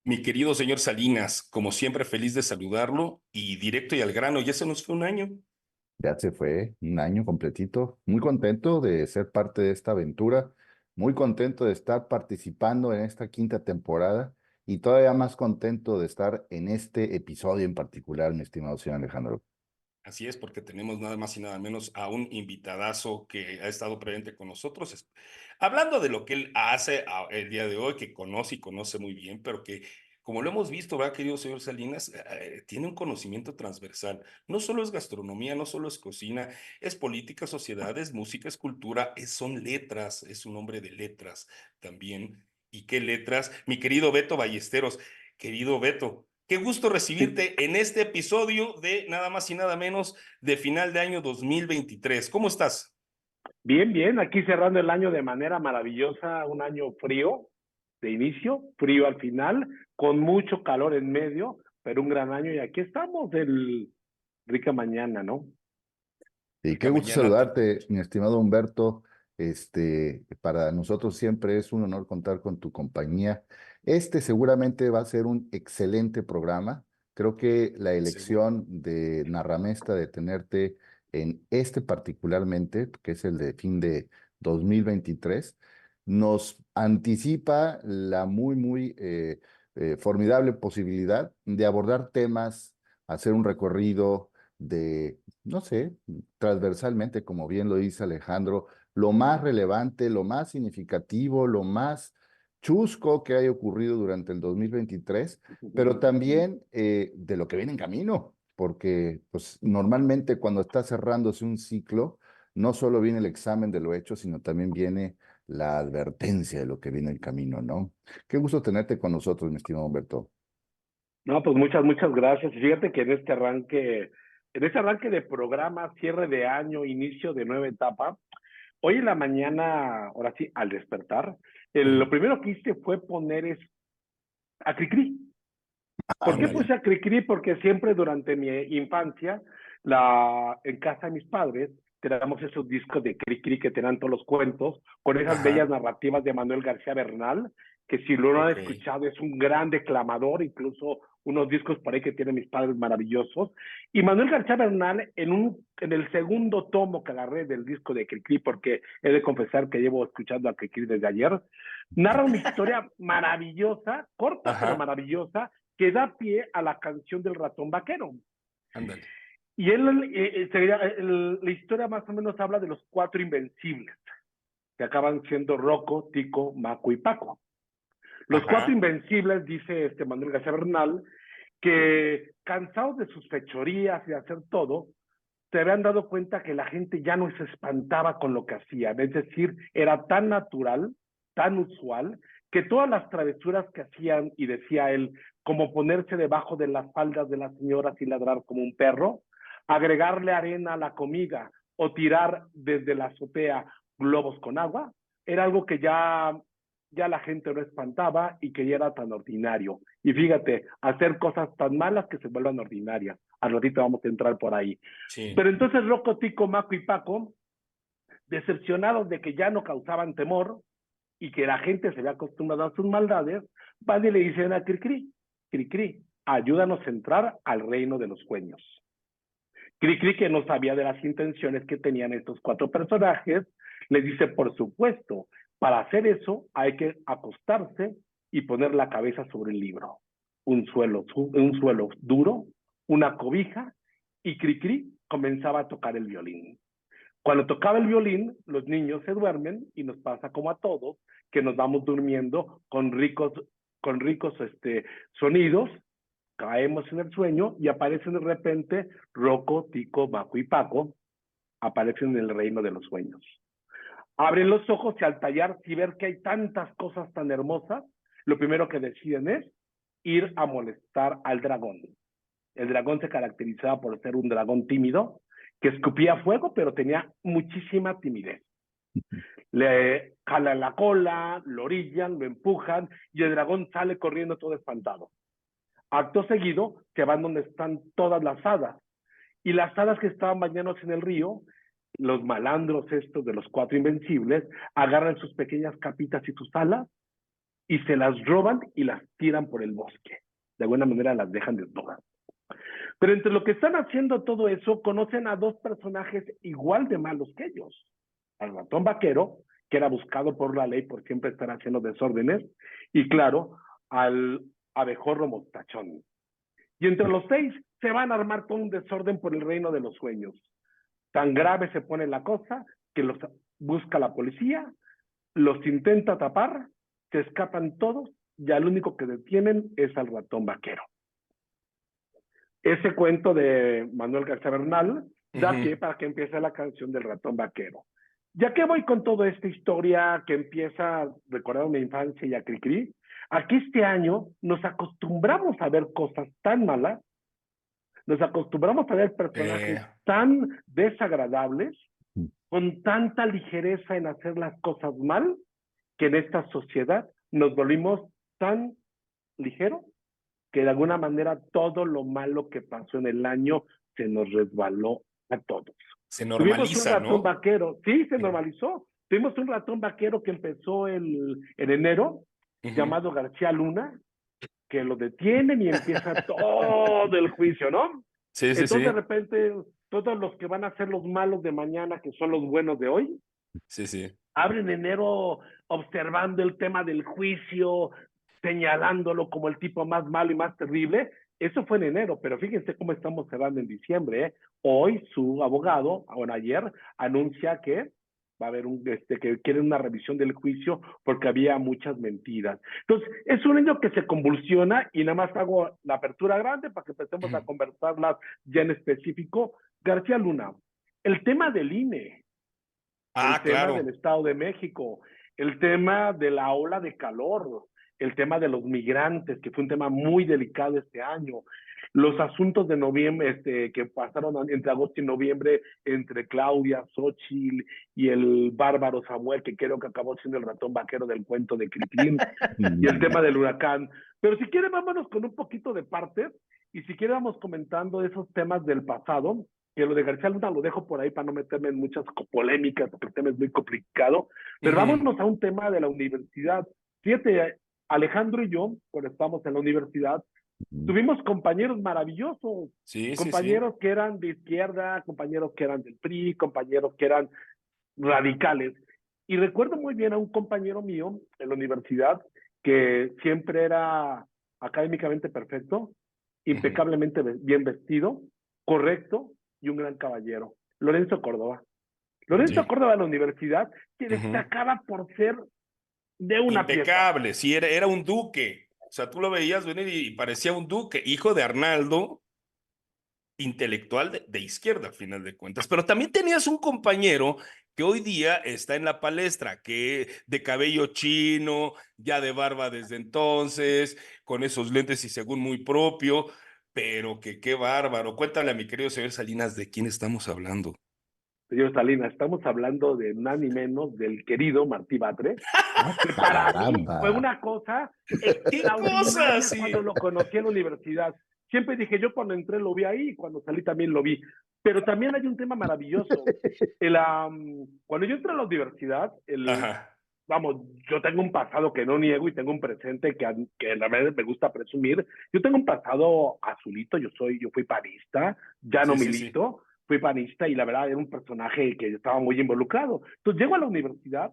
Mi querido señor Salinas, como siempre, feliz de saludarlo y directo y al grano. Ya se nos fue un año. Ya se fue un año completito. Muy contento de ser parte de esta aventura, muy contento de estar participando en esta quinta temporada y todavía más contento de estar en este episodio en particular, mi estimado señor Alejandro. Así es, porque tenemos nada más y nada menos a un invitadazo que ha estado presente con nosotros, hablando de lo que él hace el día de hoy, que conoce y conoce muy bien, pero que, como lo hemos visto, ¿verdad, querido señor Salinas? Tiene un conocimiento transversal. No solo es gastronomía, no solo es cocina, es política, sociedad, es música, es cultura, son letras, es un hombre de letras también. ¿Y qué letras? Mi querido Beto Ballesteros, querido Beto. Qué gusto Sí. recibirte en este episodio de nada más y nada menos de final de año 2023. ¿Cómo estás? Bien, bien, aquí cerrando el año de manera maravillosa, un año frío de inicio, frío al final, con mucho calor en medio, pero un gran año y aquí estamos del rica mañana, ¿no? Y qué Rica gusto mañana. saludarte, mi estimado Humberto. Para nosotros siempre es un honor contar con tu compañía. Este seguramente va a ser un excelente programa. Creo que la Seguro. elección de Narramesta de tenerte en este particularmente, que es el de fin de 2023, nos anticipa la muy formidable posibilidad de abordar temas, hacer un recorrido de, no sé, transversalmente, como bien lo dice Alejandro, lo más relevante, lo más significativo, lo más chusco que haya ocurrido durante el 2023, pero también de lo que viene en camino, porque pues normalmente cuando está cerrándose un ciclo, no solo viene el examen de lo hecho, sino también viene la advertencia de lo que viene en camino, ¿no? Qué gusto tenerte con nosotros, mi estimado Humberto. No, pues muchas gracias. Y fíjate que en este arranque de programa, cierre de año, inicio de nueva etapa, hoy en la mañana, ahora sí, al despertar, lo Ujú. primero que hice fue poner a Cricri. ¿Por qué Ándale. puse a Cricri? Porque siempre durante mi infancia, en casa de mis padres, teníamos esos discos de Cricri que tenían todos los cuentos, con esas bellas Ajá. narrativas de Manuel García Bernal, que si lo han Ok. escuchado es un gran declamador, incluso unos discos por ahí que tienen mis padres maravillosos. Y Manuel García Bernal, en el segundo tomo que agarré del disco de Cricri, porque he de confesar que llevo escuchando a Cricri desde ayer, narra una historia maravillosa, corta pero Ajá. maravillosa, que da pie a la canción del ratón vaquero. Ándale. Y la historia más o menos habla de los cuatro invencibles, que acaban siendo Rocco, Tico, Maco y Paco. Los cuatro Ajá. invencibles, dice este Manuel García Bernal, que cansados de sus fechorías y de hacer todo, se habían dado cuenta que la gente ya no se espantaba con lo que hacían, es decir, era tan natural, tan usual, que todas las travesuras que hacían, y decía él, como ponerse debajo de las faldas de las señoras y ladrar como un perro, agregarle arena a la comida o tirar desde la azotea globos con agua, era algo que ya la gente no espantaba y que ya era tan ordinario. Y fíjate, hacer cosas tan malas que se vuelvan ordinarias. Al ratito vamos a entrar por ahí. Sí. Pero entonces Rocco, Tico, Maco y Paco, decepcionados de que ya no causaban temor y que la gente se había acostumbrado a sus maldades, van y le dicen a Cricri, Cricri, ayúdanos a entrar al reino de los sueños. Cricri, que no sabía de las intenciones que tenían estos cuatro personajes, le dice, por supuesto, para hacer eso hay que acostarse y poner la cabeza sobre el libro. Un suelo duro, una cobija, y Cricri comenzaba a tocar el violín. Cuando tocaba el violín, los niños se duermen y nos pasa como a todos, que nos vamos durmiendo con ricos sonidos, caemos en el sueño y aparecen de repente Rocco, Tico, Baco y Paco, aparecen en el reino de los sueños. Abren los ojos y al tallar y ver que hay tantas cosas tan hermosas, lo primero que deciden es ir a molestar al dragón. El dragón se caracterizaba por ser un dragón tímido, que escupía fuego, pero tenía muchísima timidez. Le jalan la cola, lo orillan, lo empujan y el dragón sale corriendo todo espantado. Acto seguido, se van donde están todas las hadas. Y las hadas que estaban bañándose en el río, los malandros estos de los cuatro invencibles, agarran sus pequeñas capitas y sus alas y se las roban y las tiran por el bosque. De alguna manera las dejan desnudas. Pero entre lo que están haciendo todo eso, conocen a dos personajes igual de malos que ellos. Al ratón vaquero, que era buscado por la ley por siempre estar haciendo desórdenes, y claro, al abejorro mostachón. Y entre los 6 se van a armar todo un desorden por el reino de los sueños. Tan grave se pone la cosa que los busca la policía, los intenta tapar, se escapan todos y al único que detienen es al ratón vaquero. Ese cuento de Manuel García Bernal da pie para que empiece la canción del ratón vaquero. Ya que voy con toda esta historia que empieza recordando mi infancia y a Cricri, aquí este año nos acostumbramos a ver cosas tan malas, nos acostumbramos a ver personajes tan desagradables, con tanta ligereza en hacer las cosas mal, que en esta sociedad nos volvimos tan ligeros que de alguna manera todo lo malo que pasó en el año se nos resbaló a todos. Se Tuvimos un normaliza, ratón ¿no? vaquero, sí, se normalizó. Tuvimos un ratón vaquero que empezó en enero, llamado García Luna, que lo detienen y empieza todo el juicio, ¿no? Sí, sí, Entonces sí. de repente todos los que van a ser los malos de mañana, que son los buenos de hoy, Sí, sí. abren enero observando el tema del juicio, señalándolo como el tipo más malo y más terrible. Eso fue en enero, pero fíjense cómo estamos cerrando en diciembre, ¿eh? Hoy su abogado, bueno, ayer, anuncia que va a haber que quieren una revisión del juicio porque había muchas mentiras. Entonces, es un niño que se convulsiona y nada más hago la apertura grande para que empecemos a conversarlas ya en específico. García Luna, el tema del INE, el tema del Claro. Estado de México, el tema de la ola de calor, el tema de los migrantes, que fue un tema muy delicado este año, los asuntos de noviembre que pasaron entre agosto y noviembre entre Claudia, Xochitl y el bárbaro Samuel, que creo que acabó siendo el ratón vaquero del cuento de Critín, y el tema del huracán. Pero si quieren, vámonos con un poquito de partes, y si quieren vamos comentando esos temas del pasado, que lo de García Luna lo dejo por ahí para no meterme en muchas polémicas, porque el tema es muy complicado, pero vámonos a un tema de la universidad. Fíjate, Alejandro y yo, cuando estábamos en la universidad, tuvimos compañeros maravillosos, Sí, sí, sí. compañeros que eran de izquierda, compañeros que eran del PRI, compañeros que eran radicales. Y recuerdo muy bien a un compañero mío en la universidad que siempre era académicamente perfecto, impecablemente bien vestido, correcto y un gran caballero. Lorenzo Córdoba. Lorenzo Sí. Córdoba de la universidad, que destacaba por ser de una pieza. Impecable, sí, era un duque. O sea, tú lo veías venir y parecía un duque, hijo de Arnaldo, intelectual de izquierda, al final de cuentas. Pero también tenías un compañero que hoy día está en la palestra, que de cabello chino, ya de barba desde entonces, con esos lentes y según muy propio, pero que qué bárbaro. Cuéntale a mi querido señor Salinas de quién estamos hablando. Señor Salinas, estamos hablando de nada ni menos del querido Martí Batres, Ah, que para mí fue caramba. una cosa ¿Qué cosa? extraordinaria Sí. cuando lo conocí en la universidad. Siempre dije, yo cuando entré lo vi ahí, y cuando salí también lo vi. Pero también hay un tema maravilloso. Cuando yo entré a la universidad, Ajá. vamos, yo tengo un pasado que no niego y tengo un presente que la verdad me gusta presumir. Yo tengo un pasado azulito, yo fui panista, ya no Sí, sí, sí. milito, fui panista y la verdad era un personaje que estaba muy involucrado. Entonces llego a la universidad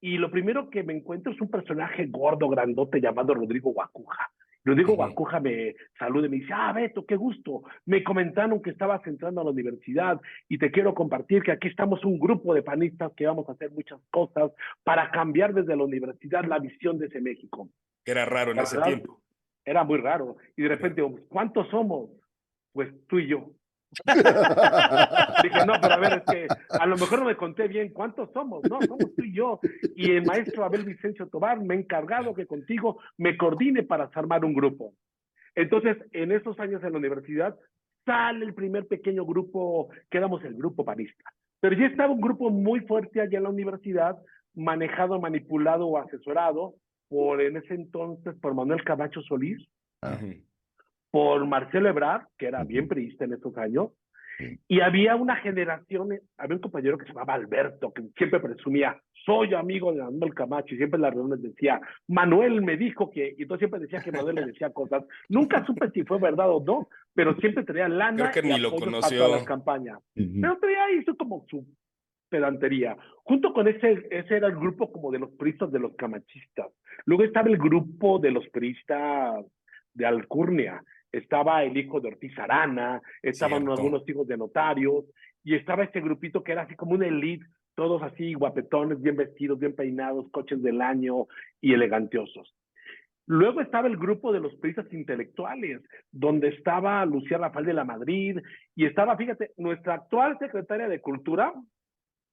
y lo primero que me encuentro es un personaje gordo, grandote, llamado Rodrigo Guacuja. Rodrigo Guacuja me saluda y me dice, Beto, qué gusto. Me comentaron que estabas entrando a la universidad y te quiero compartir que aquí estamos un grupo de panistas que vamos a hacer muchas cosas para cambiar desde la universidad la visión de ese México. Era raro en La ese verdad, tiempo. era muy raro. Y de repente, ¿cuántos somos? Pues tú y yo. Dije, no, pero a ver, es que a lo mejor no me conté bien cuántos somos. No, somos tú y yo. Y el maestro Abel Vicencio Tobar me ha encargado que contigo me coordine para armar un grupo. Entonces, en esos años en la universidad, sale el primer pequeño grupo, que éramos el grupo panista. Pero ya estaba un grupo muy fuerte allá en la universidad, manejado, manipulado o asesorado en ese entonces, por Manuel Camacho Solís, Ah, por Marcelo Ebrard, que era bien priista en esos años, Sí. Y había una generación, había un compañero que se llamaba Alberto, que siempre presumía, soy amigo de Manuel Camacho, y siempre en las reuniones decía, Manuel me dijo que, y entonces siempre decía que Manuel le decía cosas. Nunca supe si fue verdad o no, pero siempre tenía Creo lana que y ni lo apoyo para todas las conoció. campañas. Ujú. Pero traía eso como su pedantería. Junto con ese era el grupo como de los priistas de los camachistas. Luego estaba el grupo de los priistas de Alcurnia. Estaba el hijo de Ortiz Arana, estaban Cierto. algunos hijos de notarios, y estaba este grupito que era así como una elite, todos así guapetones, bien vestidos, bien peinados, coches del año y elegantiosos. Luego estaba el grupo de los priistas intelectuales, donde estaba Lucía Rafael de la Madrid, y estaba, fíjate, nuestra actual secretaria de Cultura,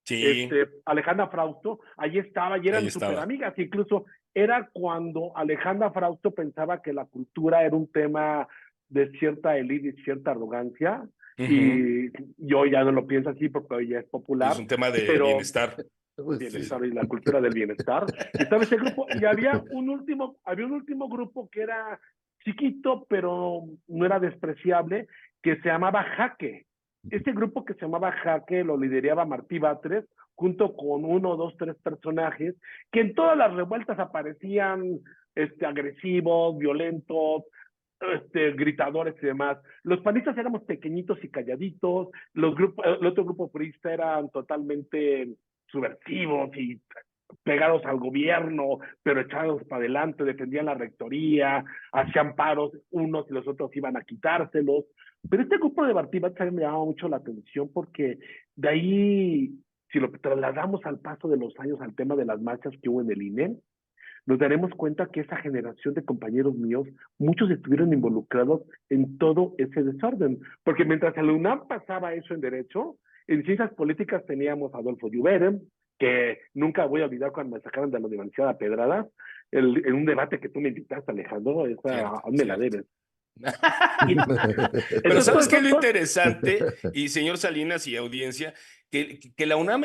Sí, Alejandra Frausto, ahí estaba y ahí eran súper estaba. amigas. Incluso era cuando Alejandra Frausto pensaba que la cultura era un tema de cierta élite y cierta arrogancia, Ujú. y yo ya no lo pienso así porque hoy ya es Es popular, un tema de pero bienestar. Pues sí. bienestar y la cultura del bienestar. Y estaba ese grupo, y había un último grupo que era chiquito, pero no era despreciable, que se llamaba Jaque. Este grupo que se llamaba Jaque lo lideraba Martí Batres, junto con uno, dos, tres personajes, que en todas las revueltas aparecían agresivos, violentos, gritadores y demás. Los panistas éramos pequeñitos y calladitos, el otro grupo purista eran totalmente subversivos y pegados al gobierno, pero echados para adelante, defendían la rectoría, hacían paros, unos y los otros iban a quitárselos. Pero este grupo de Bartibán también me llamaba mucho la atención porque de ahí, si lo trasladamos al paso de los años al tema de las marchas que hubo en el INE, nos daremos cuenta que esa generación de compañeros míos, muchos estuvieron involucrados en todo ese desorden, porque mientras en la UNAM pasaba eso en Derecho, en Ciencias Políticas teníamos a Adolfo Lluveren, que nunca voy a olvidar cuando me sacaron de la Universidad a Pedradas, en un debate que tú me invitaste, Alejandro, esa Cierto, aún me la cierto. debes. Y, Pero entonces, ¿sabes pues, qué es lo interesante? Y señor Salinas y audiencia, que la UNAM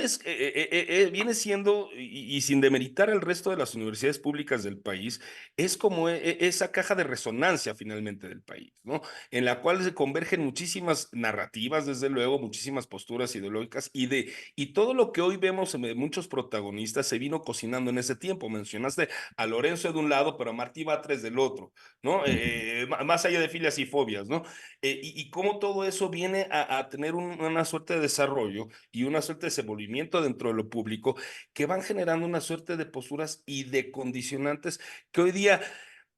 viene siendo, y sin demeritar el resto de las universidades públicas del país, es como esa caja de resonancia finalmente del país, ¿no? En la cual se convergen muchísimas narrativas, desde luego, muchísimas posturas ideológicas, y todo lo que hoy vemos en muchos protagonistas se vino cocinando en ese tiempo. Mencionaste a Lorenzo de un lado, pero a Martí Batres del otro, ¿no? Más allá de filias y fobias, ¿no? Y cómo todo eso viene a tener una suerte de desarrollo y una suerte de desenvolvimiento dentro de lo público que van generando una suerte de posturas y de condicionantes que hoy día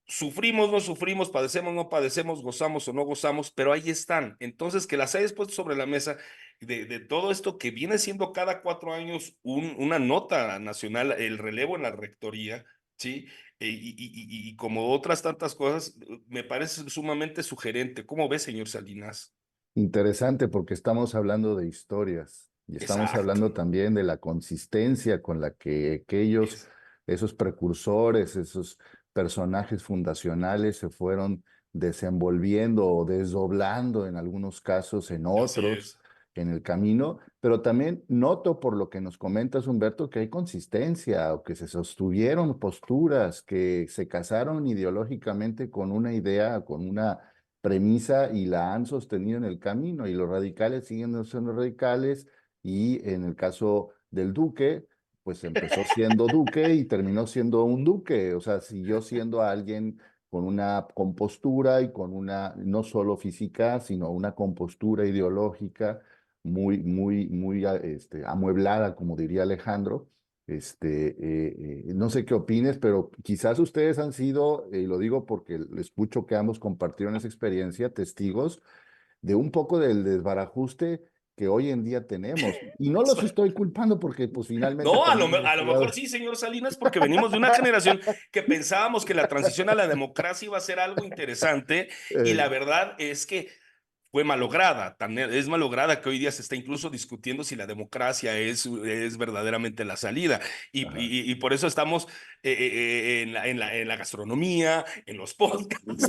sufrimos, no sufrimos, padecemos, no padecemos, gozamos o no gozamos, pero ahí están. Entonces, que las hayas puesto sobre la mesa de todo esto que viene siendo cada 4 años una nota nacional, el relevo en la rectoría, ¿sí? Y como otras tantas cosas, me parece sumamente sugerente. ¿Cómo ves, señor Salinas? Interesante porque estamos hablando de historias y estamos Exacto. hablando también de la consistencia con la que aquellos, Es, esos precursores, esos personajes fundacionales se fueron desenvolviendo o desdoblando en algunos casos, en así otros, es. en el camino, pero también noto por lo que nos comentas, Humberto, que hay consistencia o que se sostuvieron posturas, que se casaron ideológicamente con una idea, con una premisa y la han sostenido en el camino y los radicales siguen siendo radicales y en el caso del Duque, pues empezó siendo Duque y terminó siendo un Duque, o sea, siguió siendo alguien con una compostura y con una, no solo física, sino una compostura ideológica muy, muy, muy amueblada, como diría Alejandro. No sé qué opines, pero quizás ustedes han sido, y lo digo porque les escucho que ambos compartieron esa experiencia, testigos de un poco del desbarajuste que hoy en día tenemos. Y no los estoy culpando porque pues finalmente No, también hemos a lo mejor jugado. sí, señor Salinas, porque venimos de una generación que pensábamos que la transición a la democracia iba a ser algo interesante y la verdad es que fue malograda. Es malograda que hoy día se está incluso discutiendo si la democracia es verdaderamente la salida. Ajá. Y por eso estamos en la gastronomía, en los podcasts.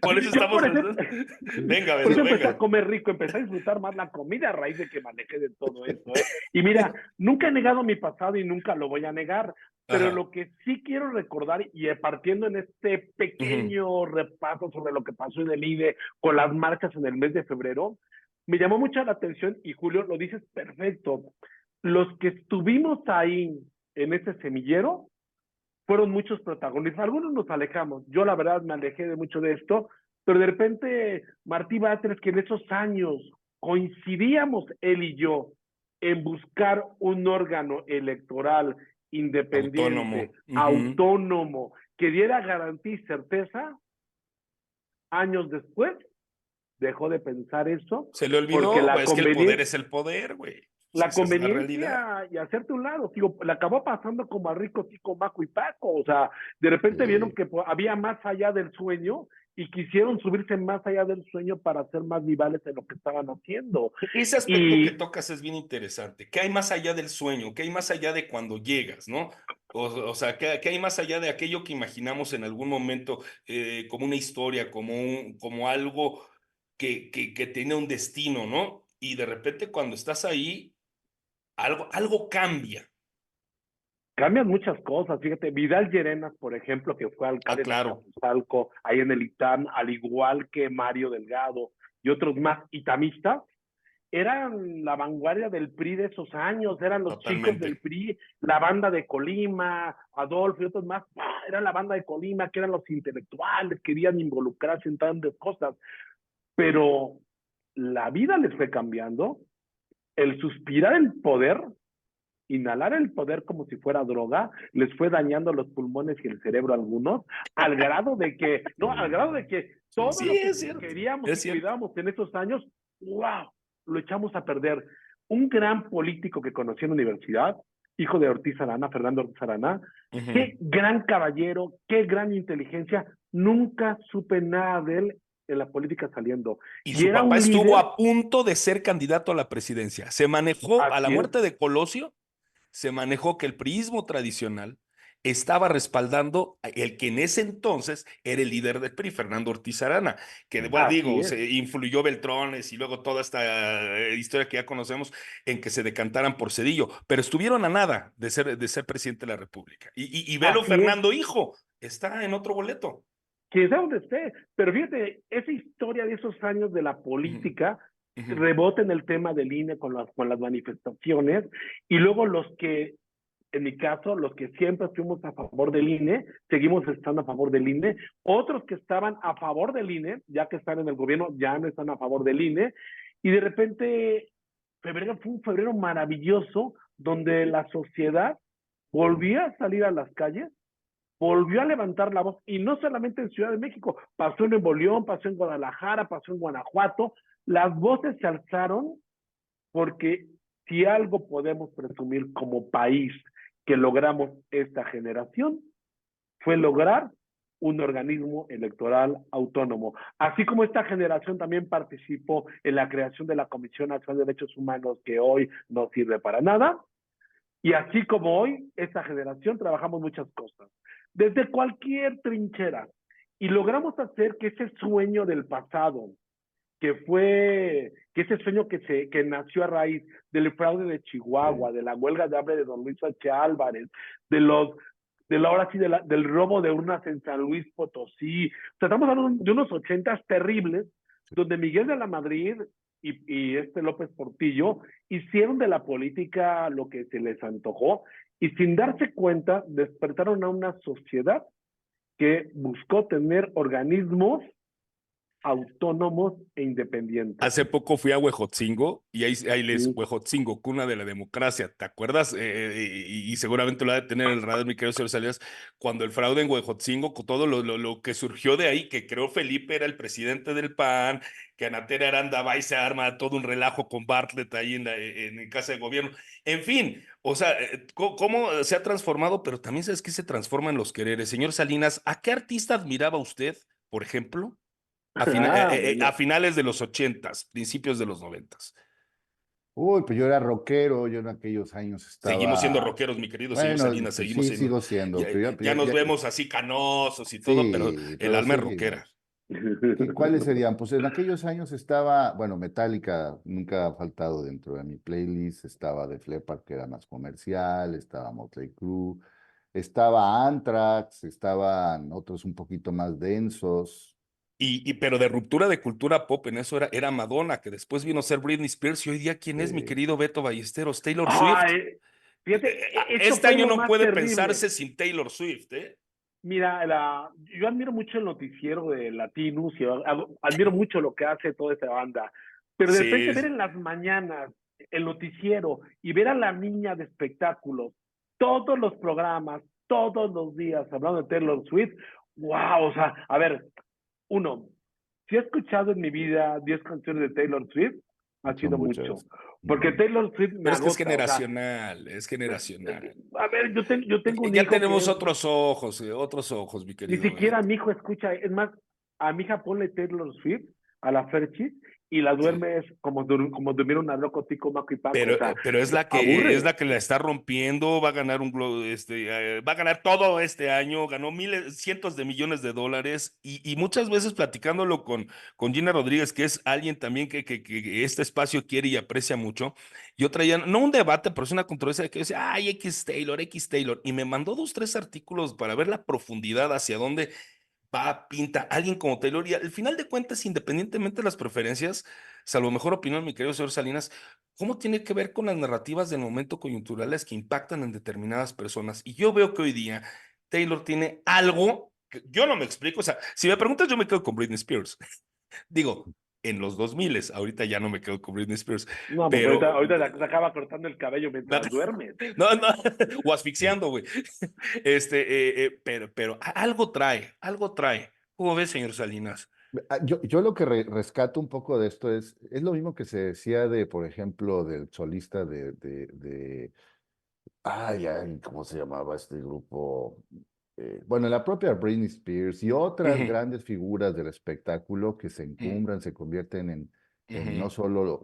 Por eso Yo estamos... por eso, Venga, por eso Beto, empecé a venga. comer rico, empecé a disfrutar más la comida a raíz de que manejé de todo eso, ¿eh? Y mira, nunca he negado mi pasado y nunca lo voy a negar, pero Ajá. lo que sí quiero recordar, y partiendo en este Ujú. pequeño repaso sobre lo que pasó en el INE con las marchas en el mes de febrero, me llamó mucho la atención, y Julio, lo dices perfecto, los que estuvimos ahí en ese semillero, fueron muchos protagonistas. Algunos nos alejamos. Yo, la verdad, me alejé de mucho de esto, pero de repente, Martí Batres, que en esos años coincidíamos él y yo en buscar un órgano electoral independiente, Autónomo. Ujú. autónomo, que diera garantía y certeza, años después dejó de pensar eso Se le porque olvidó, güey, es que el poder es el poder, güey. Pues la esa es la realidad. conveniencia y hacerte un lado, digo, le acabó pasando como a Rico, Tico, Maco y Paco, o sea, de repente vieron que había más allá del sueño y quisieron subirse más allá del sueño para ser más vivales en lo que estaban haciendo. Ese aspecto que Y tocas es bien interesante. ¿Qué hay más allá del sueño? ¿Qué hay más allá de cuando llegas, no? O sea, ¿qué hay más allá de aquello que imaginamos en algún momento como una historia, como algo que tiene un destino, ¿no? Y de repente cuando estás ahí, algo cambia. cambian muchas cosas, fíjate, Vidal Llerenas, por ejemplo, que fue Ah, alcalde de claro, Azcapotzalco, ahí en el ITAM, al igual que Mario Delgado y otros más itamistas, eran la vanguardia del PRI de esos años, eran los chicos del totalmente. PRI, la banda de Colima, Adolfo y otros más, era la banda de Colima, que eran los intelectuales, querían involucrarse en tantas cosas, pero la vida les fue cambiando, el suspirar el poder, inhalar el poder como si fuera droga, les fue dañando los pulmones y el cerebro a algunos, al grado de que, no, al grado de que todo Sí, lo que es cierto, queríamos es y cierto. cuidábamos en esos años, wow, lo echamos a perder. Un gran político que conocí en la universidad, hijo de Ortiz Arana, Fernando Ortiz Arana, Ujú. qué gran caballero, qué gran inteligencia, nunca supe nada de él en la política saliendo. Y Y su era papá un estuvo líder, a punto de ser candidato a la presidencia. Se manejó a la así es, muerte de Colosio, se manejó que el priismo tradicional estaba respaldando el que en ese entonces era el líder del PRI, Fernando Ortiz Arana, que bueno, así digo, es. se influyó Beltrones y luego toda esta historia que ya conocemos en que se decantaran por Cedillo, pero estuvieron a nada de ser presidente de la República. Y velo, Así es, Fernando, hijo, está en otro boleto. quién sabe dónde esté, pero fíjate, esa historia de esos años de la Ujú, política ujú. rebota en el tema del INE con las manifestaciones y luego los que, en mi caso, los que siempre estuvimos a favor del INE, seguimos estando a favor del INE, otros que estaban a favor del INE, ya que están en el gobierno, ya no están a favor del INE, y de repente febrero fue un febrero maravilloso donde la sociedad volvía a salir a las calles, volvió a levantar la voz, y no solamente en Ciudad de México, pasó en Nuevo León, pasó en Guadalajara, pasó en Guanajuato, las voces se alzaron porque si algo podemos presumir como país que logramos esta generación, fue lograr un organismo electoral autónomo. Así como esta generación también participó en la creación de la Comisión Nacional de Derechos Humanos, que hoy no sirve para nada, y así como hoy, esta generación trabajamos muchas cosas, desde cualquier trinchera, y logramos hacer que ese sueño del pasado, que ese sueño que nació a raíz del fraude de Chihuahua, de la huelga de hambre de don Luis H. Álvarez, de los ahora sí del robo de urnas en San Luis Potosí. O sea, estamos hablando de unos 80 terribles, donde Miguel de la Madrid y López Portillo hicieron de la política lo que se les antojó y sin darse cuenta despertaron a una sociedad que buscó tener organismos autónomos e independientes. Hace poco fui a Huejotzingo y ahí les Sí, Huejotzingo, cuna de la democracia. ¿Te acuerdas? Y seguramente lo ha de tener el radar, mi querido señor Salinas, cuando el fraude en Huejotzingo, con todo lo que surgió de ahí, que creó Felipe era el presidente del PAN, que Anatera Aranda va y se arma todo un relajo con Bartlett ahí en casa de gobierno. En fin, o sea, cómo se ha transformado, pero también sabes que se transforman los quereres. Señor Salinas, ¿a qué artista admiraba usted, por ejemplo? A bueno. finales de los ochentas, principios de los noventas. Uy, pues yo era rockero, yo en aquellos años Seguimos siendo estaba, rockeros, mi querido señor bueno, Salinas, pues seguimos sí, siendo, sigo siendo, ya, pero ya nos vemos así canosos y todo, pero sí, el pero alma es rockera. seguimos. ¿Cuáles serían? Pues en aquellos años estaba, bueno, Metallica nunca ha faltado dentro de mi playlist, estaba Def Leppard, que era más comercial, estaba Motley Crue, estaba Anthrax, estaban otros un poquito más densos. Pero de ruptura de cultura pop, en eso era Madonna, que después vino a ser Britney Spears, y hoy día, ¿quién es mi eh, querido Beto Ballesteros? Taylor Swift. Ay, fíjate, eso Este fue año lo no más puede terrible. pensarse sin Taylor Swift, ¿eh? Mira, yo admiro mucho el noticiero de Latinus y admiro mucho lo que hace toda esta banda, pero de repente ver Sí, en las mañanas el noticiero y ver a la niña de espectáculos, todos los programas, todos los días hablando de Taylor Swift, wow, o sea, a ver, uno, si he escuchado en mi vida 10 canciones de Taylor Swift, ha son sido mucho, muchas. porque Ujú. Taylor Swift me pero es que agota, o sea, es generacional. a ver, yo tengo un Ya hijo que tenemos es otros ojos, mi ni querido siquiera Beto. mi hijo escucha, es más, a mi hija ponle Taylor Swift, a la Ferchis, y la Sí. duerme es como dormir una loco, tico, maco y paco, o sea, Pero es aburre. la que la está rompiendo, va a ganar va a ganar todo este año, ganó miles, cientos de millones de dólares, y muchas veces platicándolo con Gina Rodríguez, que es alguien también que este espacio quiere y aprecia mucho. Yo traía, no un debate, pero es una controversia de que decía, ay, X Taylor, y me mandó 2, 3 artículos para ver la profundidad hacia dónde pinta alguien como Taylor, y al final de cuentas, independientemente de las preferencias, salvo mejor opinión, mi querido señor Salinas, ¿cómo tiene que ver con las narrativas del momento coyunturales que impactan en determinadas personas? Y yo veo que hoy día Taylor tiene algo que yo no me explico. O sea, si me preguntas, yo me quedo con Britney Spears. Digo, en los 2000, ahorita ya no me quedo con Britney Spears, No, pues pero ahorita se acaba cortando el cabello mientras duermes. no, no, o asfixiando, güey. Pero algo trae, algo trae. ¿Cómo ves, señor Salinas? Yo lo que rescato un poco de esto es lo mismo que se decía de, por ejemplo, del solista ay, ¿cómo se llamaba este grupo? Bueno, la propia Britney Spears y otras Ujú, grandes figuras del espectáculo que se ujú, encumbran, se convierten en no ujú. solo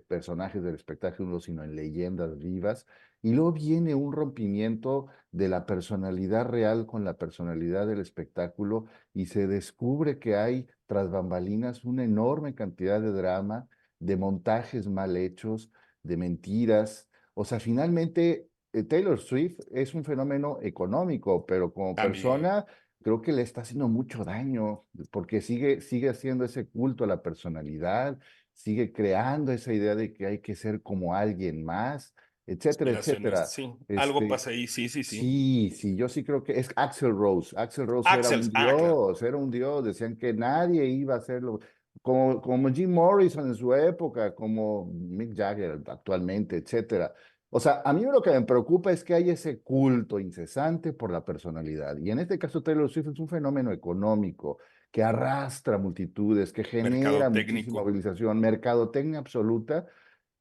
personajes del espectáculo, sino en leyendas vivas. Y luego viene un rompimiento de la personalidad real con la personalidad del espectáculo y se descubre que hay tras bambalinas una enorme cantidad de drama, de montajes mal hechos, de mentiras. O sea, finalmente Taylor Swift es un fenómeno económico, pero como También. persona creo que le está haciendo mucho daño, porque sigue haciendo ese culto a la personalidad, sigue creando esa idea de que hay que ser como alguien más, etcétera, Aspiracionista, etcétera. sí. Algo Este, pasa ahí, sí, sí, sí. sí, yo sí creo que es Axl Rose. Axl Rose Axel, claro. era un dios, decían que nadie iba a hacerlo. Como Jim Morrison en su época, como Mick Jagger actualmente, etcétera. O sea, a mí lo que me preocupa es que hay ese culto incesante por la personalidad. Y en este caso Taylor Swift es un fenómeno económico que arrastra multitudes, que Mercado genera muchísima técnico. movilización, mercadotecnia absoluta.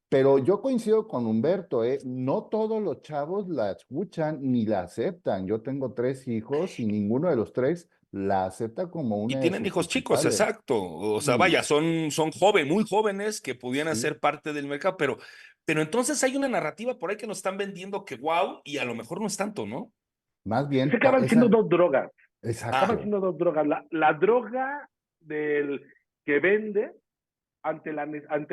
Pero yo coincido con Humberto, ¿eh? No todos los chavos la escuchan ni la aceptan. Yo tengo 3 hijos y ninguno de los tres la acepta como Y una de tienen sus hijos chicos, principales. exacto. O sea, Y vaya, son muy jóvenes que pudieran sí, ser parte del mercado, pero entonces hay una narrativa por ahí que nos están vendiendo que wow, y a lo mejor no es tanto, ¿no? más Se bien, acaban siendo dos drogas, acaban Ah, exacto. siendo dos drogas. La droga del que vende ante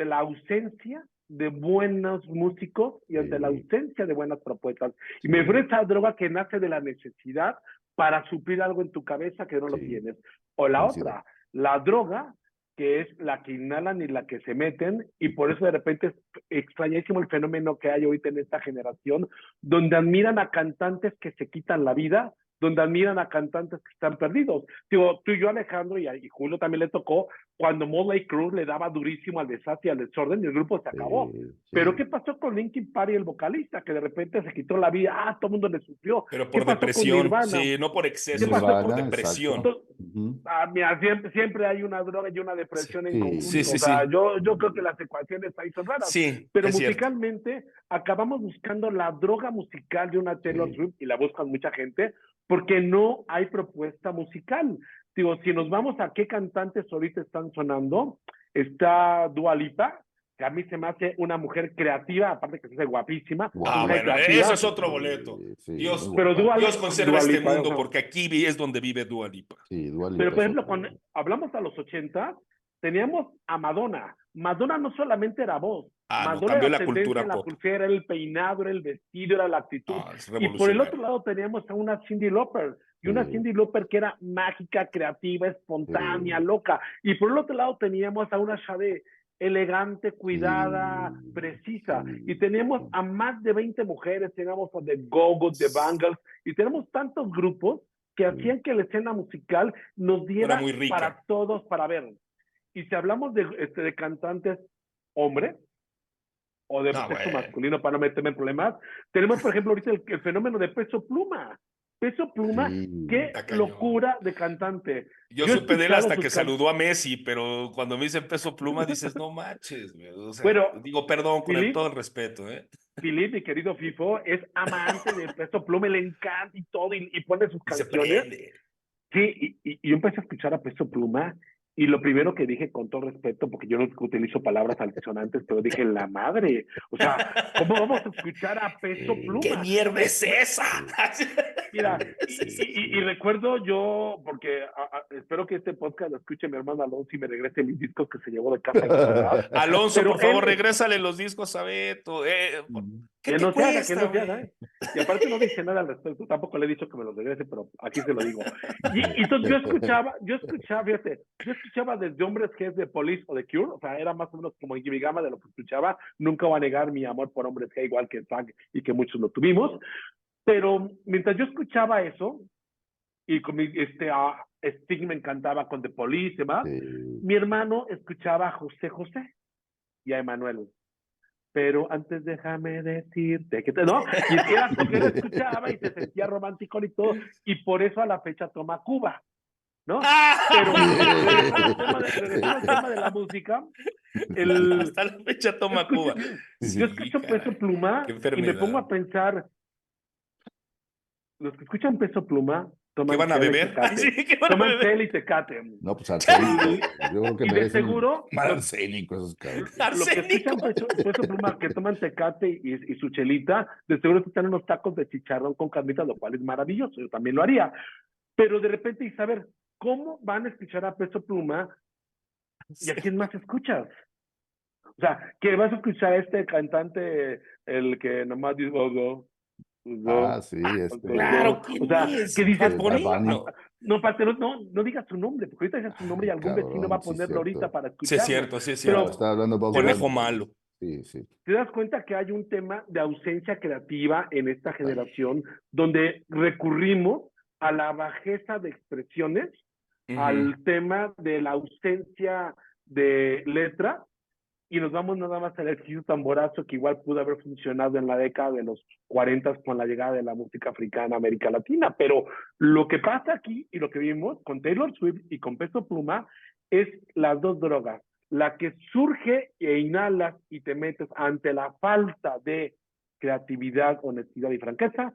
la ausencia de buenos músicos y ante la Sí, ausencia de buenas propuestas. Y me refiero a sí, esa droga que nace de la necesidad para suplir algo en tu cabeza que no lo sí, tienes. O la coincido. otra, la droga que es la que inhalan y la que se meten, y por eso de repente es extrañísimo el fenómeno que hay ahorita en esta generación, donde admiran a cantantes que se quitan la vida, donde admiran a cantantes que están perdidos. Digo, tú y yo, Alejandro, y Julio también le tocó, cuando Motley Crue le daba durísimo al desastre y al desorden, y el grupo se acabó. Pero Sí. ¿qué pasó con Linkin Park y el vocalista? Que de repente se quitó la vida, todo el mundo le sufrió. pero ¿Qué por pasó con depresión, Nirvana? sí, no por ¿Qué excesos, sino pasó? por Nirvana, exacto. depresión. Ujú. Mira, siempre hay una droga y una Sí, depresión en Sí, sí, conjunto. sí, O sea, sí, yo creo que las ecuaciones ahí son raras. sí, Pero es cierto. musicalmente acabamos buscando la droga musical de una Taylor sí. Swift y la buscan mucha gente porque no hay propuesta musical. Digo, si nos vamos a qué cantantes ahorita están sonando, está Dua Lipa, que a mí se me hace una mujer creativa, aparte que se hace guapísima, Guau. mujer Bueno, creativa. eso es otro boleto. Sí, muy Dios, Pero guapa. Dios conserva Dua este Lipa, mundo, ajá. porque aquí es donde vive Dua Lipa. Sí, Dua Lipa Pero, por es ejemplo, otro cuando nivel. hablamos a los 80, teníamos a Madonna. Madonna no solamente era voz, Ah, no, Madonna cambió era la tendencia cultura en la pop. pulsera, era el peinado, era el vestido, era la actitud. Ah, es Y por el otro revolucionario. lado teníamos a una Cyndi Lauper, y una Sí, Cyndi Lauper que era mágica, creativa, espontánea, loca. Y por el otro lado teníamos a una Sade elegante, cuidada, precisa. Y sí. teníamos a más de 20 mujeres, teníamos a The Go-Go, The Bangles, y tenemos tantos grupos que Sí. hacían que la escena musical nos Era diera muy rica. para todos para ver. Y si hablamos de cantantes hombres o de No, sexo güey. masculino para no meterme en problemas, tenemos por ejemplo ahorita el fenómeno de Peso Pluma. Peso Pluma, Sí. qué Está cañón. locura de cantante. Yo Yo he supe de él escuchado hasta sus que saludó a Messi, pero cuando me dicen Peso Pluma dices, no manches, güey. O sea, Bueno, digo, perdón, con Philip, todo el respeto, ¿eh? Philip, mi querido FIFO, es amante de Peso Pluma, le encanta y todo, y pone sus Y se canciones. prende. Sí, y yo empecé a escuchar a Peso Pluma y lo primero que dije con todo respeto, porque yo no utilizo palabras altisonantes, pero dije, la madre, o sea, ¿cómo vamos a escuchar a Peso ¿Qué Pluma? mierda es esa? Mira, Sí. y recuerdo yo, porque espero que este podcast lo escuche mi hermano Alonso y me regrese mis discos que se llevó de casa a la ciudad, Alonso, pero por favor, él, regrésale los discos a Beto. ¿Qué que te no se haga, que cuesta, no se haga, güey? ¿eh? Y aparte no dice nada al respecto, tampoco le he dicho que me lo regrese, pero aquí se lo digo. Y entonces fíjate, yo escuchaba desde Hombres G de Police o de Cure, o sea, era más o menos como en mi gama de lo que escuchaba, nunca voy a negar mi amor por Hombres G, igual que Zack y que muchos lo tuvimos, pero mientras yo escuchaba eso, y con Sting me encantaba con The Police y demás, Sí. mi hermano escuchaba a José José y a Emanuel. Pero antes déjame decirte que ¿no? Y era lo que él escuchaba y se sentía romántico y todo, y por eso a la fecha toma Cuba, ¿no? Pero regresando al tema de la música, Hasta la fecha yo toma escucho, Cuba. yo Sí, escucho Peso caray. Pluma Qué y me pongo enfermedad. a pensar, los que escuchan Peso Pluma ¿Qué toman van a chela y beber? Ay, sí, tecate, ¿qué van a toman beber? chela y tecate. No, pues arsénico. Y, Yo creo que y de merecen seguro, más arsénico esos cabrones. lo que escuchan Arsénico. Peso Pluma, que toman tecate y su chelita, de seguro están unos tacos de chicharrón con carnitas, lo cual es maravilloso, yo también lo haría. Pero de repente, y saber, ¿cómo van a escuchar a Peso Pluma y a quién más escuchas? O sea, que vas a escuchar a este cantante, el que nomás dice, Ah, sí, Claro, o ¿quién sea, es? que ¿Bad dices, Bad Bunny? Bunny. No. no digas su nombre, porque ahorita digas su nombre y algún vecino va Cabrón, a sí, ponerlo ahorita cierto. para escucharlo. Sí es No, cierto. Pero estaba hablando de Bob te das, Conejo Bunny. malo. Sí, sí. te das cuenta que hay un tema de ausencia creativa en esta generación donde recurrimos a la bajeza de expresiones, Ujú. al tema de la ausencia de letra y nos vamos nada más al ejercicio tamborazo que igual pudo haber funcionado en la década de los 40 con la llegada de la música africana a América Latina. Pero lo que pasa aquí y lo que vimos con Taylor Swift y con Peso Pluma es las dos drogas. La que surge e inhalas y te metes ante la falta de creatividad, honestidad y franqueza,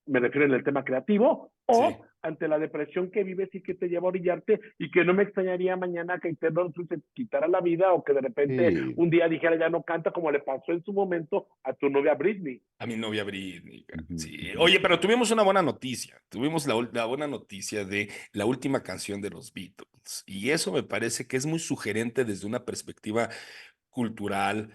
me refiero en el tema creativo, Sí. o ante la depresión que vives y que te lleva a orillarte y que no me extrañaría mañana que Taylor Swift se quitara la vida o que de repente Sí. un día dijera ya no canta como le pasó en su momento a tu novia Britney. A mi novia Britney. Ujú, Sí. ujú. Oye, pero tuvimos una buena noticia. Tuvimos la buena noticia de la última canción de los Beatles. Y eso me parece que es muy sugerente desde una perspectiva cultural,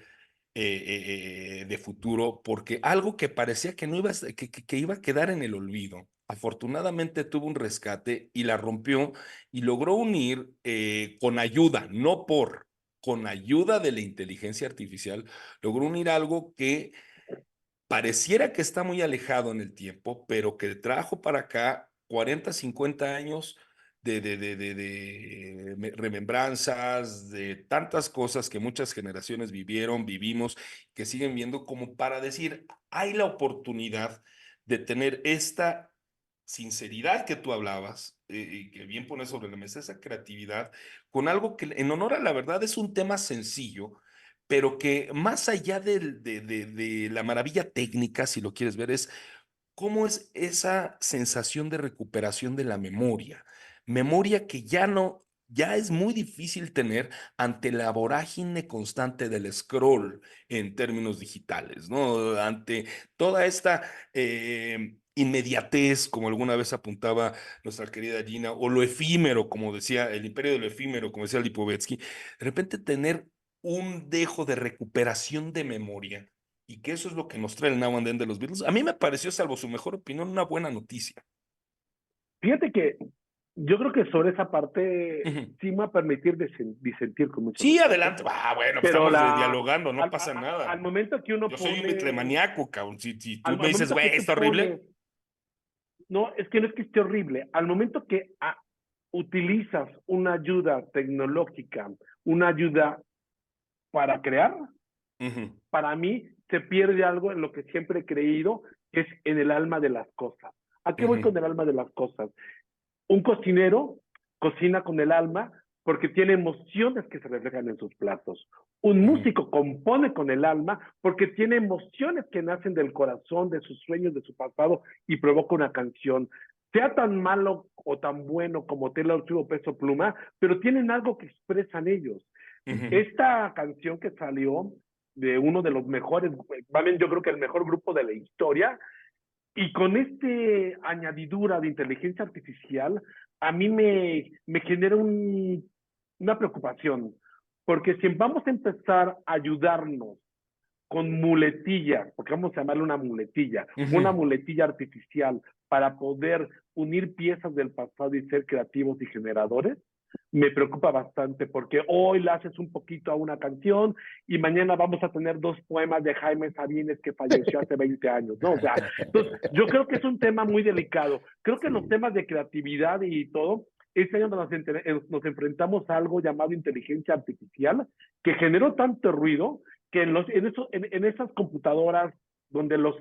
de futuro, porque algo que parecía que no iba, que iba a quedar en el olvido, afortunadamente tuvo un rescate y la rompió y logró unir con ayuda, no por, con ayuda de la inteligencia artificial, logró unir algo que pareciera que está muy alejado en el tiempo, pero que trajo para acá 40, 50 años de remembranzas, de tantas cosas que muchas generaciones vivieron, vivimos, que siguen viendo como para decir, hay la oportunidad de tener esta sinceridad que tú hablabas, y que bien pones sobre la mesa, esa creatividad, con algo que en honor a la verdad es un tema sencillo, pero que más allá de la maravilla técnica, si lo quieres ver, es cómo es esa sensación de recuperación de la memoria. Memoria que ya no ya es muy difícil tener ante la vorágine constante del scroll en términos digitales, ¿no? Ante toda esta inmediatez, como alguna vez apuntaba nuestra querida Gina, o lo efímero, como decía, el imperio de lo efímero, como decía Lipovetsky, de repente tener un dejo de recuperación de memoria, y que eso es lo que nos trae el Now and Then de los Beatles, a mí me pareció, salvo su mejor opinión, una buena noticia. Fíjate que yo creo que sobre esa parte Ujú. sí me va a permitir disentir con mucho Sí, respeto. adelante. Bueno, pues Pero estamos dialogando, no pasa al nada. momento que uno Yo soy un pone, bitlemaníaco, cabrón. Si tú me al dices, momento que güey, tú ¿está horrible? pones, no, es que no es que esté horrible, al momento que utilizas una ayuda tecnológica, una ayuda para crear, Ujú, para mí se pierde algo en lo que siempre he creído, que es en el alma de las cosas. ¿A qué voy ujú, con el alma de las cosas? Un cocinero cocina con el alma porque tiene emociones que se reflejan en sus platos. Un ujú, músico compone con el alma porque tiene emociones que nacen del corazón, de sus sueños, de su pasado y provoca una canción. Sea tan malo o tan bueno como Taylor Swift o Peso Pluma, pero tienen algo que expresan ellos. ujú, Esta canción que salió de uno de los mejores, yo creo que el mejor grupo de la historia, y con este añadidura de inteligencia artificial, a mí me genera una preocupación, porque si vamos a empezar a ayudarnos con muletillas, porque vamos a llamarle una ujú. muletilla artificial para poder unir piezas del pasado y ser creativos y generadores, me preocupa bastante porque hoy le haces un poquito a una canción y mañana vamos a tener dos poemas de Jaime Sabines que falleció hace 20 años, ¿no? O sea, entonces yo creo que es un tema muy delicado. Creo que los Sí, temas de creatividad y todo, este año nos enfrentamos a algo llamado inteligencia artificial que generó tanto ruido que en esas computadoras donde los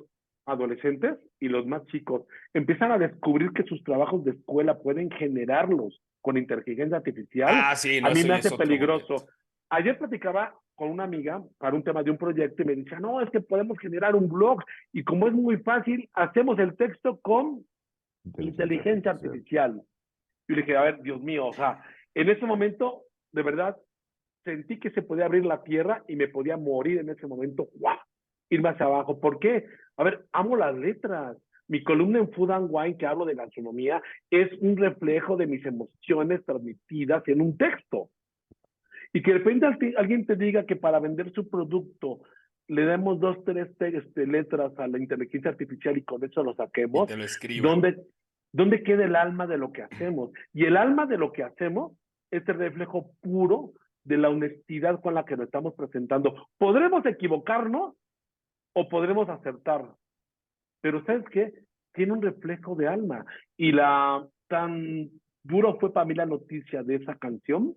adolescentes y los más chicos empiezan a descubrir que sus trabajos de escuela pueden generarlos con inteligencia artificial, Sí, a no, mí eso me ya es hace otro boleto. peligroso. Ayer platicaba con una amiga para un tema de un proyecto y me decía, no, es que podemos generar un blog y como es muy fácil, hacemos el texto con inteligencia inteligencia artificial. artificial. Y le dije, a ver, Dios mío, o sea, en ese momento, de verdad, sentí que se podía abrir la tierra y me podía morir en ese momento, ¡guau! Irme hacia abajo. ¿Por qué? A ver, amo las letras. Mi columna en Food and Wine, que hablo de gastronomía, es un reflejo de mis emociones transmitidas en un texto. Y que de repente alguien te diga que para vender su producto le demos dos, tres letras a la inteligencia artificial y con eso lo Y saquemos, te lo escriba. ¿dónde, ¿dónde queda el alma de lo que hacemos? Y el alma de lo que hacemos es el reflejo puro de la honestidad con la que nos estamos presentando. Podremos equivocarnos o podremos acertar, pero ¿sabes qué? Tiene un reflejo de alma. Y tan duro fue para mí la noticia de esa canción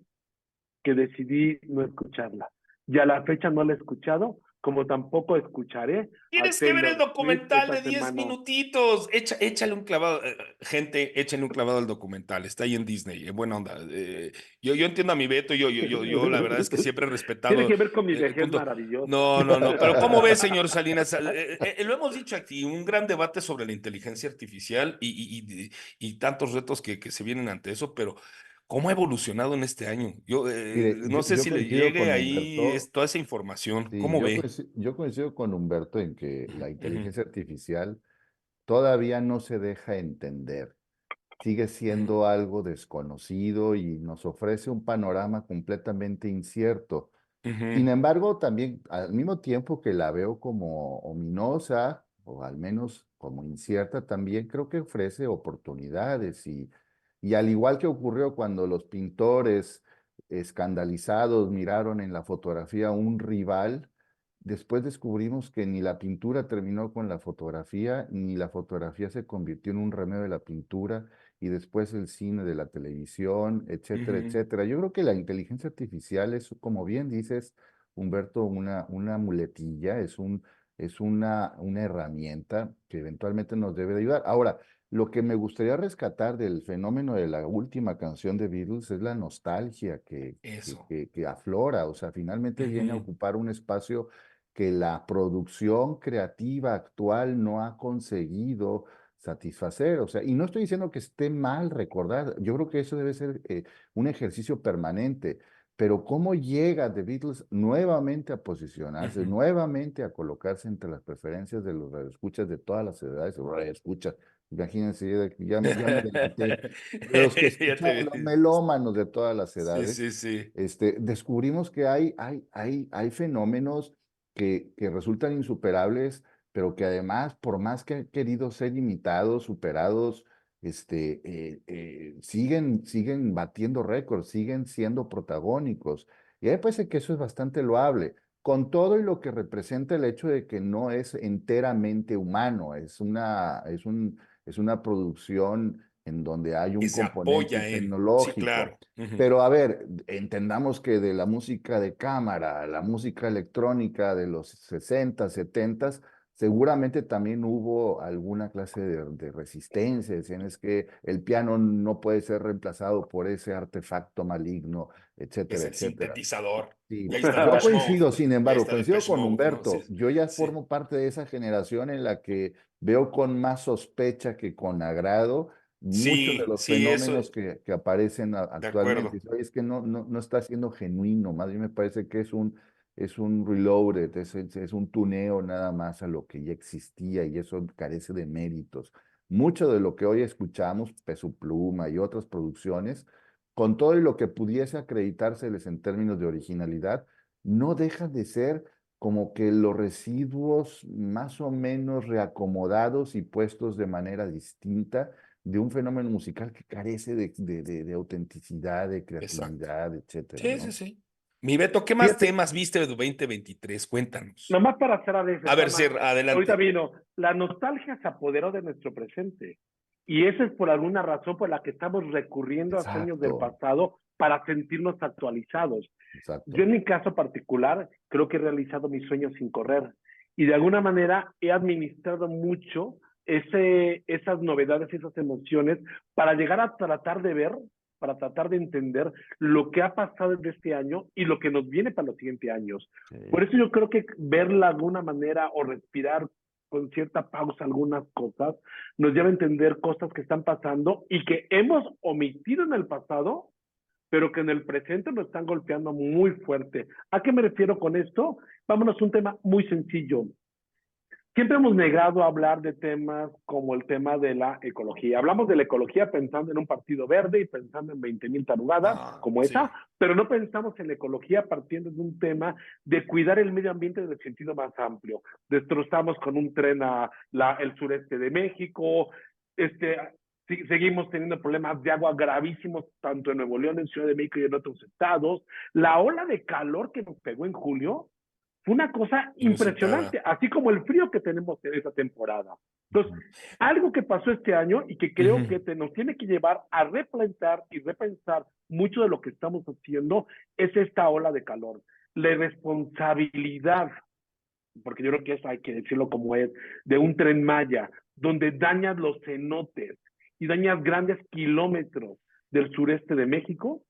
que decidí no escucharla. Y a la fecha no la he escuchado, como tampoco escucharé a Tienes que ver el Taylor Swift documental esta de 10 semana. minutitos. Échale un clavado. Gente, échenle un clavado al documental. Está ahí en Disney. Buena onda. Yo entiendo a mi Beto. Yo, la verdad es que siempre he Tiene respetado que ver con mi el vejez punto. maravillosa. No, no, no. Pero ¿cómo ves, señor Salinas? Lo hemos dicho aquí, un gran debate sobre la inteligencia artificial y tantos retos que se vienen ante eso, pero ¿cómo ha evolucionado en este año? Mire, No sé yo si le coincido llegue con ahí Humberto. toda esa información. Sí, ¿Cómo ve? yo coincido con Humberto en que Ujú, la ujú, inteligencia artificial todavía no se deja entender. Sigue ujú. siendo algo desconocido y nos ofrece un panorama completamente incierto. Sin Ujú, embargo, también al mismo tiempo que la veo como ominosa o al menos como incierta, también creo que ofrece oportunidades y al igual que ocurrió cuando los pintores escandalizados miraron en la fotografía un rival, después descubrimos que ni la pintura terminó con la fotografía, ni la fotografía se convirtió en un remedio de la pintura y después el cine de la televisión, etcétera, ujú. etcétera. Yo creo que la inteligencia artificial es, como bien dices, Humberto, una muletilla, es una herramienta que eventualmente nos debe de ayudar. Ahora, lo que me gustaría rescatar del fenómeno de la última canción de Beatles es la nostalgia Eso. que aflora, o sea, finalmente viene a Ujú, ocupar un espacio que la producción creativa actual no ha conseguido satisfacer. O sea, y no estoy diciendo que esté mal recordar, yo creo que eso debe ser un ejercicio permanente. Pero cómo llega The Beatles nuevamente a posicionarse, nuevamente a colocarse entre las preferencias de los radioescuchas de todas las edades, o radioescuchas, imagínense, ya me adelanté, de los que Ya te escuchan, los vi. melómanos de todas las Sí, edades, sí, sí. descubrimos que hay fenómenos que resultan insuperables, pero que además, por más que han querido ser imitados, superados, siguen batiendo récords, siguen siendo protagónicos. Y a mí me parece que eso es bastante loable, con todo y lo que representa el hecho de que no es enteramente humano, es una producción en donde hay Que un se componente apoya en. Sí, tecnológico. claro. Ujú. Pero a ver, entendamos que de la música de cámara, la música electrónica de los 60, 70, seguramente también hubo alguna clase de resistencia. Decían es que el piano no puede ser reemplazado por ese artefacto maligno, Es etcétera, el etcétera. sintetizador. Y Sí, ahí está yo Depeche Mode. coincido, sin Y ahí embargo, está coincido Depeche con Mode, ¿no? Sí, Humberto. Yo ya sí. formo parte de esa generación en la que veo con más sospecha que con agrado muchos de Sí, los sí, eso, fenómenos que aparecen de actualmente. acuerdo. Dice, "Oye, es que no está siendo genuino, más bien me parece que es un reloaded, es un tuneo nada más a lo que ya existía y eso carece de méritos. Mucho de lo que hoy escuchamos, Peso Pluma y otras producciones, con todo y lo que pudiese acreditárseles en términos de originalidad, no dejan de ser como que los residuos más o menos reacomodados y puestos de manera distinta de un fenómeno musical que carece de autenticidad, de Exacto. creatividad, etcétera, Sí, sí, ¿no? sí. Mi Beto, ¿qué más Fíjate, temas viste de 2023? Cuéntanos. nomás para cerrar ese A ver, tema, Sierra, ahorita adelante. vino, la nostalgia se apoderó de nuestro presente. Y esa es por alguna razón por la que estamos recurriendo a sueños del Exacto, pasado para sentirnos actualizados. Yo exacto. en mi caso particular creo que he realizado mis sueños sin correr y de alguna manera he administrado mucho esas novedades, esas emociones para llegar a tratar de ver, para tratar de entender lo que ha pasado en este año y lo que nos viene para los siguientes años. Por Sí, eso yo creo que verla de alguna manera o respirar con cierta pausa algunas cosas nos lleva a entender cosas que están pasando y que hemos omitido en el pasado pero que en el presente nos están golpeando muy fuerte. ¿A qué me refiero con esto? Vámonos a un tema muy sencillo. Siempre hemos negado a hablar de temas como el tema de la ecología. Hablamos de la ecología pensando en un partido verde y pensando en 20,000 tarugadas Ah, como sí, esa, pero no pensamos en la ecología partiendo de un tema de cuidar el medio ambiente en el sentido más amplio. Destrozamos con un tren el sureste de México, seguimos teniendo problemas de agua gravísimos tanto en Nuevo León, en Ciudad de México y en otros estados. La ola de calor que nos pegó en julio fue una cosa inusitada. impresionante, así como el frío que tenemos en esta temporada. Entonces, ujú, algo que pasó este año y que creo Ujú. que nos tiene que llevar a replantear y repensar mucho de lo que estamos haciendo es esta ola de calor. La responsabilidad, porque yo creo que eso hay que decirlo como es, de un tren Maya, donde dañas los cenotes y dañas grandes kilómetros del sureste de México,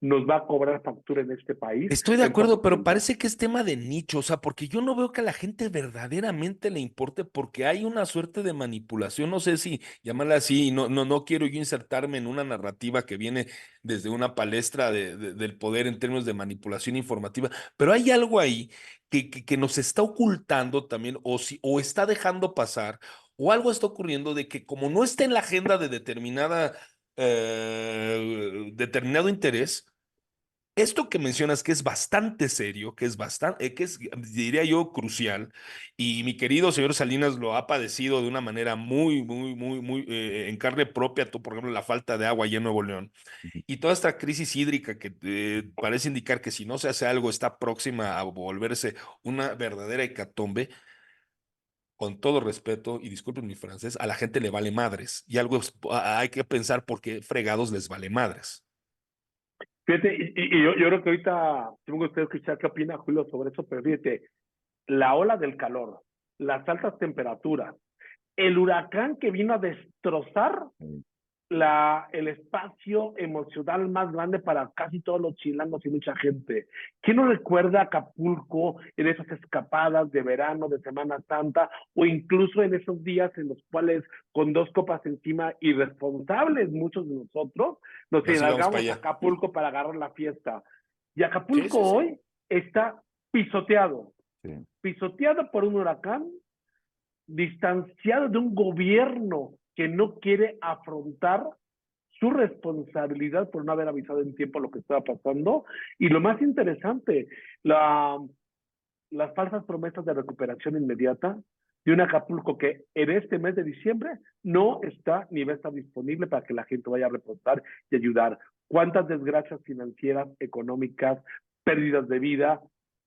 nos va a cobrar factura en este país Estoy de en acuerdo, poco pero tiempo. parece que es tema de nicho, o sea, porque yo no veo que a la gente verdaderamente le importe porque hay una suerte de manipulación, no sé si llamarla así, y no quiero yo insertarme en una narrativa que viene desde una palestra del poder en términos de manipulación informativa, pero hay algo ahí que nos está ocultando también o está dejando pasar o algo está ocurriendo de que como no está en la agenda de determinado interés, esto que mencionas que es bastante serio, que es, diría yo, crucial, y mi querido señor Salinas lo ha padecido de una manera muy en carne propia, por ejemplo, la falta de agua allá en Nuevo León, ujú. y toda esta crisis hídrica que parece indicar que si no se hace algo está próxima a volverse una verdadera hecatombe. Con todo respeto, y disculpen mi francés, a la gente le vale madres, y hay que pensar por qué fregados les vale madres. Fíjate, yo creo que ahorita tengo que usted escuchar qué opina Julio sobre eso, pero fíjate, la ola del calor, las altas temperaturas, el huracán que vino a destrozar el espacio emocional más grande para casi todos los chilangos y mucha gente. ¿Quién no recuerda Acapulco en esas escapadas de verano, de Semana Santa, o incluso en esos días en los cuales con 2 copas encima, irresponsables muchos de nosotros, nos Nos íbamos para largamos a allá. Acapulco para agarrar la fiesta? Y Sí, Acapulco sí, sí. hoy está pisoteado, Sí. pisoteado por un huracán, distanciado de un gobierno que no quiere afrontar su responsabilidad por no haber avisado en tiempo lo que estaba pasando. Y lo más interesante, las falsas promesas de recuperación inmediata de un Acapulco que en este mes de diciembre no está ni va a estar disponible para que la gente vaya a reportar y ayudar. ¿Cuántas desgracias financieras, económicas, pérdidas de vida?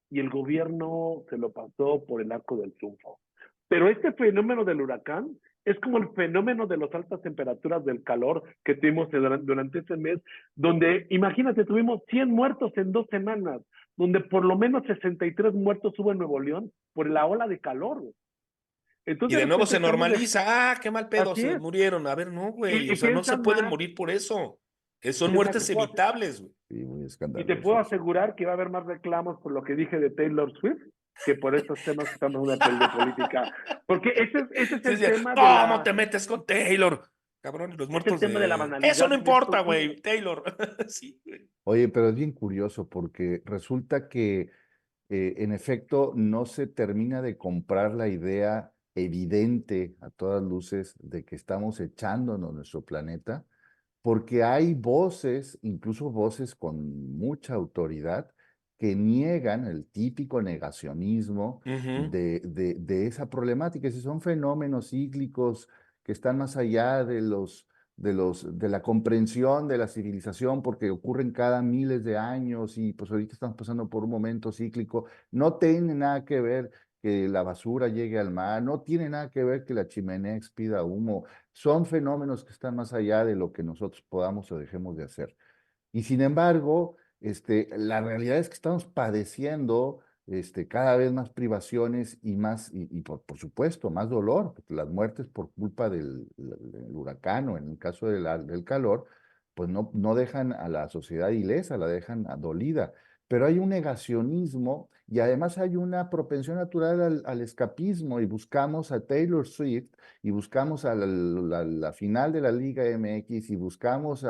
Y el gobierno se lo pasó por el arco del triunfo. Pero este fenómeno del huracán es como el fenómeno de las altas temperaturas del calor que tuvimos durante este mes, donde, imagínate, tuvimos 100 muertos en 2 semanas, donde por lo menos 63 muertos hubo en Nuevo León por la ola de calor. Y Entonces, de de nuevo repente se normaliza. Ah, qué mal pedo, así se es. murieron. A ver, no, güey. O Y sea, no se piensan pueden más, morir por eso. Son es más, muertes evitables, güey. Sí, muy y te puedo escandaloso eso. asegurar que va a haber más reclamos por lo que dije de Taylor Swift que por estos temas que estamos en una pelea de política. Porque ese es Sí, el sí. tema de ¿Cómo te metes con Taylor? Cabrón, los es el muertos tema de la de... Eso banalidad no en estos importa, días. güey. Taylor. Sí, güey. Oye, pero es bien curioso porque resulta que en efecto no se termina de comprar la idea evidente a todas luces de que estamos echándonos nuestro planeta, porque hay voces, incluso voces con mucha autoridad, que niegan el típico negacionismo Ujú. de esa problemática. Si son fenómenos cíclicos que están más allá de la comprensión de la civilización, porque ocurren cada miles de años y pues ahorita estamos pasando por un momento cíclico, no tiene nada que ver que la basura llegue al mar, no tiene nada que ver que la chimenea expida humo, son fenómenos que están más allá de lo que nosotros podamos o dejemos de hacer. Y sin embargo, la realidad es que estamos padeciendo cada vez más privaciones y más, y por supuesto, más dolor, porque las muertes por culpa del huracán o en el caso del calor, pues no dejan a la sociedad ilesa, la dejan dolida. Pero hay un negacionismo y además hay una propensión natural al escapismo y buscamos a Taylor Swift y buscamos a la final de la Liga MX y buscamos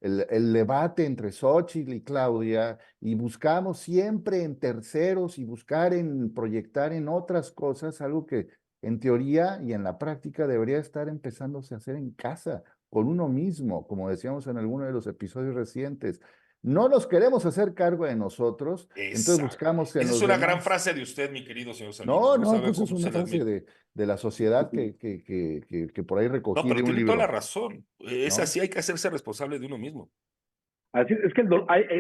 el debate entre Xóchitl y Claudia y buscamos siempre en terceros y buscar en proyectar en otras cosas algo que en teoría y en la práctica debería estar empezándose a hacer en casa, con uno mismo, como decíamos en alguno de los episodios recientes. No nos queremos hacer cargo de nosotros, entonces Esa. buscamos en Esa es los una gran demás. frase de usted, mi querido señor Salinas, No, ¿no? no, Sabe pues es cómo una se le frase admira. de la sociedad que por ahí No, recogí de pero un tiene toda la libro, razón. Es ¿no? así, hay que hacerse responsable de uno mismo. Así es que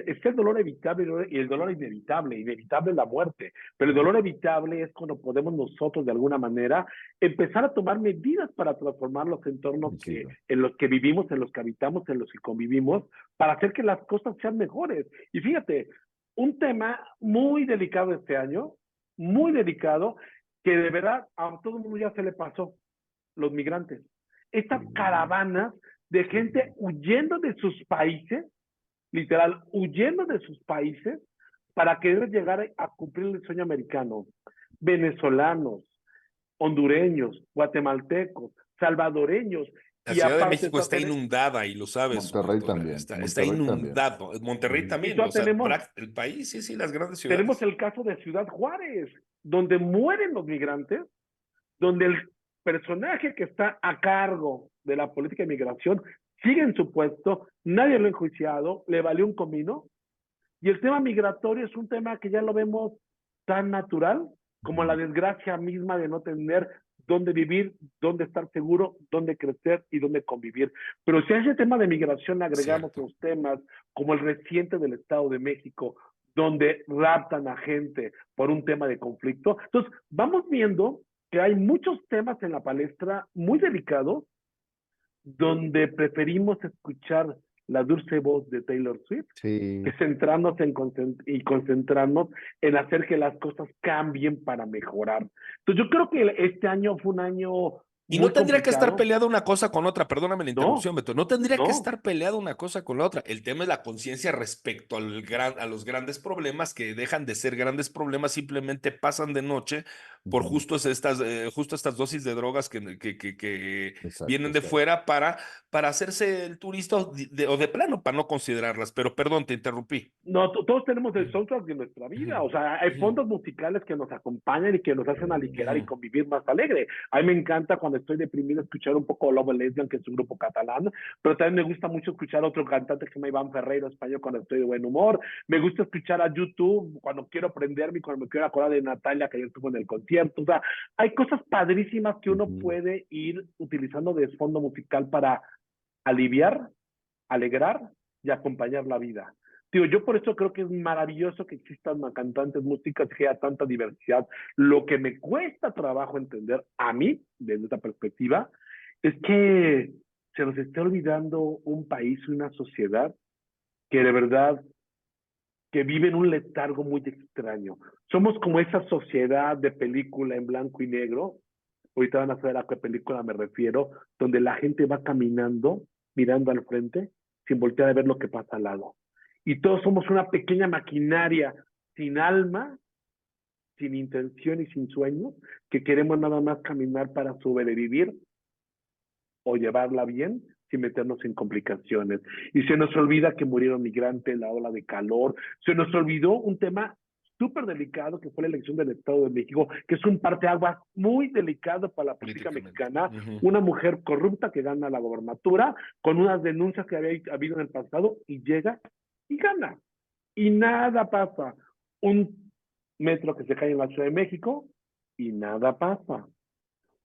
es que el dolor evitable y el dolor inevitable, inevitable es la muerte, pero el dolor evitable es cuando podemos nosotros de alguna manera empezar a tomar medidas para transformar los entornos Coincido. en los que vivimos, en los que habitamos, en los que convivimos, para hacer que las cosas sean mejores. Y fíjate, un tema muy delicado este año, muy delicado, que de verdad a todo el mundo ya se le pasó, los migrantes. Estas caravanas de gente huyendo de sus países, literal, huyendo de sus países para querer llegar a cumplir el sueño americano. Venezolanos, hondureños, guatemaltecos, salvadoreños, La y Ciudad de aparte México eso está inundada y lo sabes, Monterrey doctora. también, Está Monterrey también. inundado. Monterrey Ujú. y también, o todavía sea, tenemos, el país, sí, sí, las grandes tenemos ciudades. el caso de Ciudad Juárez, donde mueren los migrantes, donde el personaje que está a cargo de la política de migración sigue en su puesto, nadie lo ha enjuiciado, le valió un comino. Y el tema migratorio es un tema que ya lo vemos tan natural como la desgracia misma de no tener dónde vivir, dónde estar seguro, dónde crecer y dónde convivir. Pero si a ese tema de migración le agregamos Cierto. los temas como el reciente del Estado de México, donde raptan a gente por un tema de conflicto, entonces vamos viendo que hay muchos temas en la palestra muy delicados donde preferimos escuchar la dulce voz de Taylor Swift que Sí, centrarnos y concentrarnos en hacer que las cosas cambien para mejorar. Entonces yo creo que este año fue un año Y no muy tendría que estar complicado. peleada una cosa con otra, perdóname la No, interrupción, Beto, no tendría que no. estar peleada una cosa con la otra. El tema es la conciencia respecto a los grandes problemas que dejan de ser grandes problemas, simplemente pasan de noche por Ujú. justo estas dosis de drogas que Exacto, vienen de exacto. fuera para hacerse el turista o de plano para no considerarlas. Pero perdón, te interrumpí. No, todos tenemos el soundtrack de nuestra vida, o sea, hay Ujú, fondos musicales que nos acompañan y que nos hacen aligerar y ujú. convivir más alegre. A mí me encanta cuando estoy deprimido escuchar un poco Love Lesbian, que es un grupo catalán, pero también me gusta mucho escuchar a otro cantante que se llama Iván Ferreiro, español, cuando estoy de buen humor. Me gusta escuchar a YouTube cuando quiero prenderme, cuando me quiero acordar de Natalia, que ayer estuvo en el concierto. O sea, hay cosas padrísimas que uno Ujú. puede ir utilizando de fondo musical para aliviar, alegrar y acompañar la vida. Digo, yo por eso creo que es maravilloso que existan cantantes, músicas, que haya tanta diversidad. Lo que me cuesta trabajo entender a mí, desde esta perspectiva, es que se nos está olvidando un país y una sociedad que de verdad que vive en un letargo muy extraño. Somos como esa sociedad de película en blanco y negro. Ahorita van a saber a qué película me refiero, donde la gente va caminando, mirando al frente, sin voltear a ver lo que pasa al lado. Y todos somos una pequeña maquinaria sin alma, sin intención y sin sueño, que queremos nada más caminar para sobrevivir o llevarla bien sin meternos en complicaciones. Y se nos olvida que murieron migrantes, la ola de calor, se nos olvidó un tema súper delicado que fue la elección del Estado de México, que es un parteaguas muy delicado para la política Políticamente. mexicana, Ujú. una mujer corrupta que gana la gobernatura con unas denuncias que había habido en el pasado y llega y gana. Y nada pasa. Un metro que se cae en la Ciudad de México y nada pasa.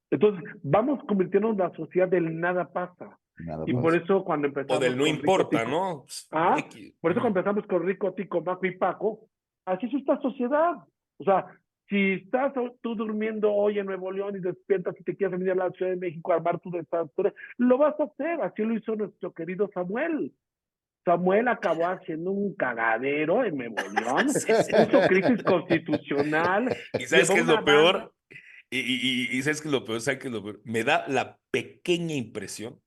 Entonces, vamos convirtiéndonos en la sociedad del nada pasa. Nada Y por más. eso cuando O del empezamos no con Rico importa, Tico, ¿no? X. por eso Ujú. cuando empezamos con Rico Tico, Paco y Paco, así es esta sociedad. O sea, si estás tú durmiendo hoy en Nuevo León y despiertas y te quieres venir a la Ciudad de México a armar tu desastre, lo vas a hacer. Así lo hizo nuestro querido Samuel. Samuel acabó haciendo un cagadero en Nuevo León, Sí, sí. puso crisis constitucional, ¿Y sabes llevó qué es una lo banda. peor? Y ¿sabes qué es lo peor? ¿Sabes qué es lo peor? Me da la pequeña impresión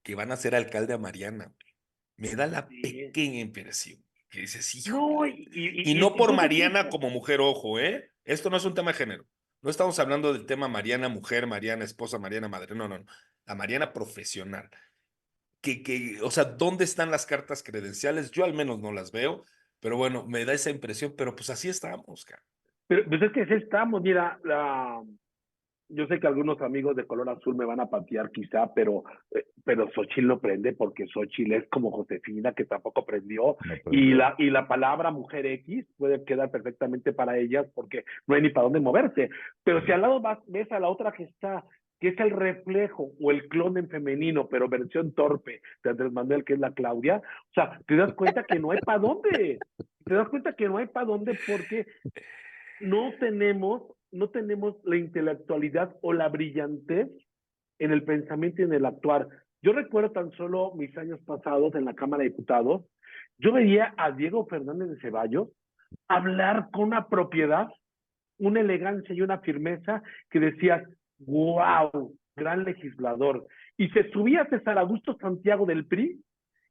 que van a ser alcalde a Mariana, güey. Me da la Sí. pequeña impresión. Que dices, No, híjole. Y no por entonces Mariana eso, como mujer, ojo, ¿eh? Esto no es un tema de género. No estamos hablando del tema Mariana mujer, Mariana esposa, Mariana madre. No, no, no. La Mariana profesional. O sea, ¿dónde están las cartas credenciales? Yo al menos no las veo, pero bueno, me da esa impresión, pero pues así estamos, cara. pero pues es que sí estamos, mira, yo sé que algunos amigos de color azul me van a patear quizá, pero Xochitl no prende porque Xochitl es como Josefina que tampoco prendió No y prendió. la palabra mujer X puede quedar perfectamente para ellas porque no hay ni para dónde moverse. Pero si al lado ves a la otra que está, que es el reflejo o el clon en femenino, pero versión torpe de Andrés Manuel, que es la Claudia, o sea, te das cuenta que no hay para dónde. Te das cuenta que no hay para dónde porque no tenemos la intelectualidad o la brillantez en el pensamiento y en el actuar. Yo recuerdo tan solo mis años pasados en la Cámara de Diputados, yo veía a Diego Fernández de Ceballos hablar con una propiedad, una elegancia y una firmeza que decías, wow, gran legislador. Y se subía a César Augusto Santiago del PRI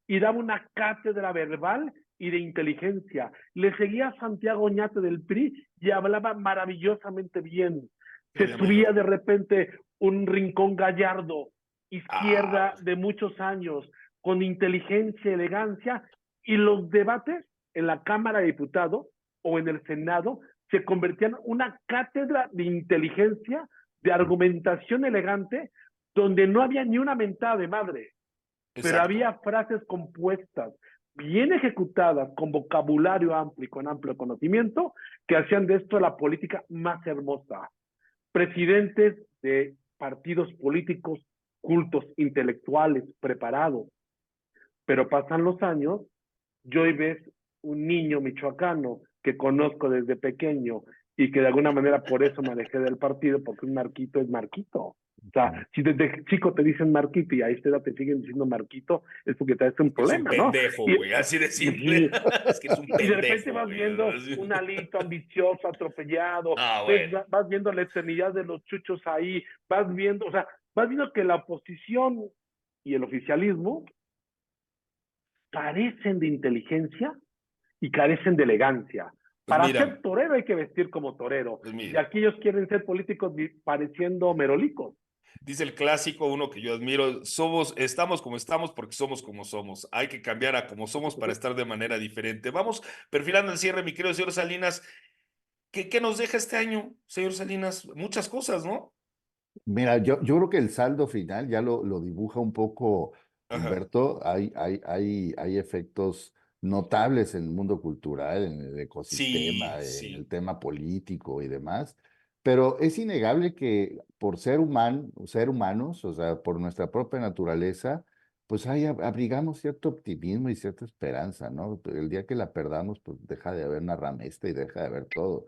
y daba una cátedra verbal y de inteligencia. Le seguía a Santiago Oñate del PRI y hablaba maravillosamente bien. Se Claudia subía Mayor. de repente un Rincón Gallardo, Ah, izquierda de muchos años, con inteligencia, elegancia, y los debates en la Cámara de Diputados o en el Senado se convertían en una cátedra de inteligencia, de argumentación elegante, donde no había ni una mentada de madre, pero exacto. había frases compuestas, bien ejecutadas, con vocabulario amplio y con amplio conocimiento, que hacían de esto la política más hermosa. Presidentes de partidos políticos cultos, intelectuales, preparados, pero pasan los años, yo hoy ves un niño michoacano que conozco desde pequeño y que de alguna manera por eso me alejé del partido, porque un marquito es marquito. O sea, si desde chico te dicen Marquito y a esta edad te siguen diciendo Marquito, es porque te hace un Que es un problema, ¿no? pendejo, Y, güey, así de simple. y, Es que es un y de repente pendejo, vas güey. viendo Así. un alito ambicioso, atropellado, Ah, bueno. vas viendo la eternidad de los chuchos ahí, vas viendo, o sea, vas viendo que la oposición y el oficialismo carecen de inteligencia y carecen de elegancia. Pues Para mira, ser torero hay que vestir como torero. pues Y mira. aquí ellos quieren ser políticos pareciendo merolicos. Dice el clásico, uno que yo admiro, estamos como estamos porque somos como somos. Hay que cambiar a como somos para estar de manera diferente. Vamos perfilando el cierre, mi querido señor Salinas. ¿Qué nos deja este año, señor Salinas? Muchas cosas, ¿no? Mira, yo creo que el saldo final ya lo dibuja un poco Ajá. Humberto. Hay efectos notables en el mundo cultural, en el Sí, ecosistema, en el sí. tema político y demás. Pero es innegable que por ser humanos, o sea, por nuestra propia naturaleza, pues abrigamos cierto optimismo y cierta esperanza, ¿no? El día que la perdamos, pues deja de haber una ramesta y deja de haber todo.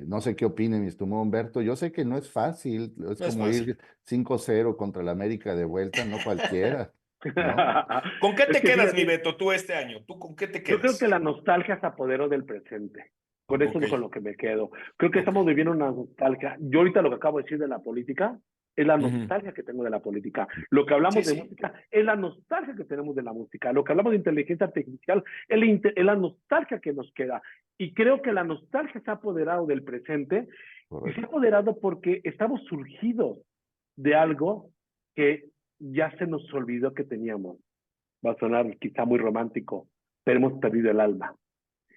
No sé qué opine mi estimado Humberto. Yo sé que no es fácil, es No es como fácil. ir 5-0 contra el América de vuelta, no cualquiera, ¿no? ¿Con qué Es te que quedas, mi fíjate, Beto, tú este año? ¿Tú con qué te yo creo que quedas? la nostalgia se apoderó del presente. Con eso Ok, es con lo que me quedo. Creo que ok. estamos viviendo una nostalgia. Yo ahorita lo que acabo de decir de la política es la Ujú. nostalgia que tengo de la política. Lo que Sí, hablamos de sí. música es la nostalgia que tenemos de la música. Lo que hablamos de inteligencia artificial es la nostalgia que nos queda. Y creo que la nostalgia se ha apoderado del presente y se ha Correcto. apoderado porque estamos surgidos de algo que ya se nos olvidó que teníamos. Va a sonar quizá muy romántico, pero hemos perdido el alma.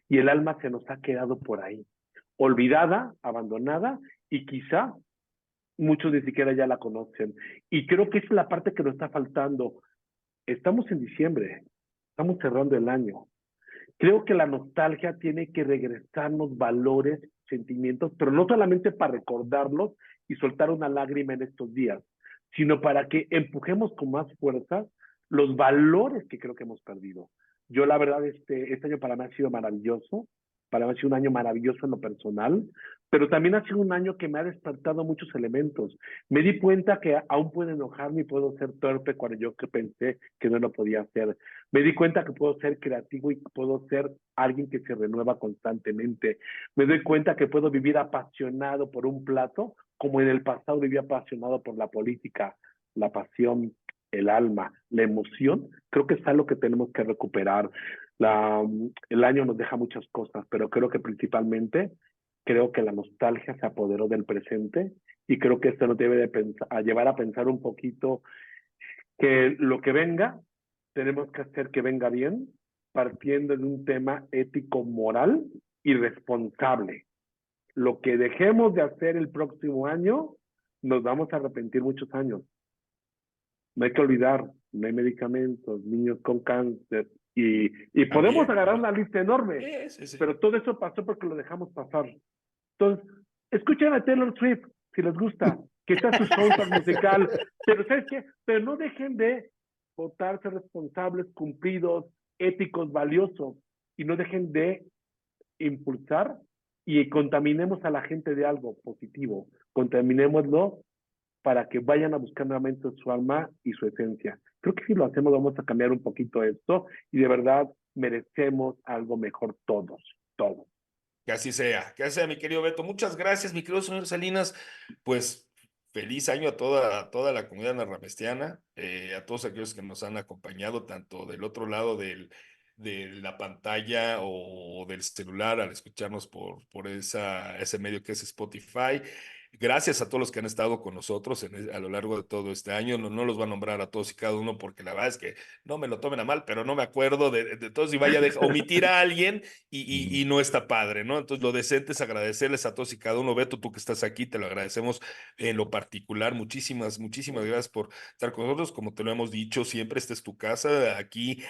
Y el alma se nos ha quedado por ahí, olvidada, abandonada, y quizá muchos ni siquiera ya la conocen. Y creo que esa es la parte que nos está faltando. Estamos en diciembre, estamos cerrando el año. Creo que la nostalgia tiene que regresarnos valores, sentimientos, pero no solamente para recordarlos y soltar una lágrima en estos días, sino para que empujemos con más fuerza los valores que creo que hemos perdido. Yo la verdad, este año para mí ha sido maravilloso, para mí ha sido un año maravilloso en lo personal, pero también ha sido un año que me ha despertado muchos elementos. Me di cuenta que aún puedo enojarme y puedo ser torpe cuando yo que pensé que no lo podía hacer. Me di cuenta que puedo ser creativo y puedo ser alguien que se renueva constantemente. Me doy cuenta que puedo vivir apasionado por un plato, como en el pasado vivía apasionado por la política, la pasión, el alma, la emoción. Creo que es algo que tenemos que recuperar. El año nos deja muchas cosas, pero creo que principalmente creo que la nostalgia se apoderó del presente y creo que esto nos debe de llevar a pensar un poquito que lo que venga, tenemos que hacer que venga bien, partiendo de un tema ético, moral y responsable. Lo que dejemos de hacer el próximo año, nos vamos a arrepentir muchos años. No hay que olvidar, no hay medicamentos, niños con cáncer, y podemos También, agarrar también. una lista enorme, Sí, sí. pero todo eso pasó porque lo dejamos pasar. Entonces, escuchen a Taylor Swift, si les gusta, que está su soundtrack musical, pero ¿sabes qué? Pero no dejen de votarse responsables, cumplidos, éticos, valiosos, y no dejen de impulsar y contaminemos a la gente de algo positivo, contaminémoslo para que vayan a buscar nuevamente su alma y su esencia. Creo que si lo hacemos vamos a cambiar un poquito esto y de verdad merecemos algo mejor todos, todos. Que así sea, mi querido Beto. Muchas gracias, mi querido señor Salinas. Pues feliz año a toda la comunidad narramestiana, a todos aquellos que nos han acompañado, tanto del otro lado de la pantalla o del celular, al escucharnos por ese medio que es Spotify. Gracias a todos los que han estado con nosotros a lo largo de todo este año. No los va a nombrar a todos y cada uno porque la verdad es que no me lo tomen a mal, pero no me acuerdo de todos y vaya a omitir a alguien y no está padre, ¿no? Entonces, lo decente es agradecerles a todos y cada uno. Beto, tú que estás aquí, te lo agradecemos en lo particular. Muchísimas gracias por estar con nosotros. Como te lo hemos dicho, siempre esta es tu casa. Aquí,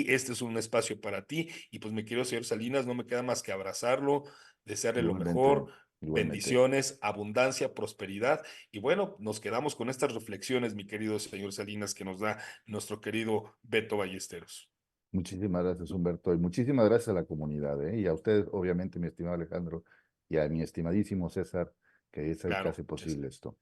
este es un espacio para ti. Y pues, mi querido señor Salinas, no me queda más que abrazarlo, desearle lo Igualmente, mejor. igualmente. Bendiciones, abundancia, prosperidad. Y bueno, nos quedamos con estas reflexiones, mi querido señor Salinas, que nos da nuestro querido Beto Ballesteros. Muchísimas gracias, Humberto, y muchísimas gracias a la comunidad, ¿eh? Y a usted, obviamente, mi estimado Alejandro, y a mi estimadísimo César, que es el que Claro, hace posible esto.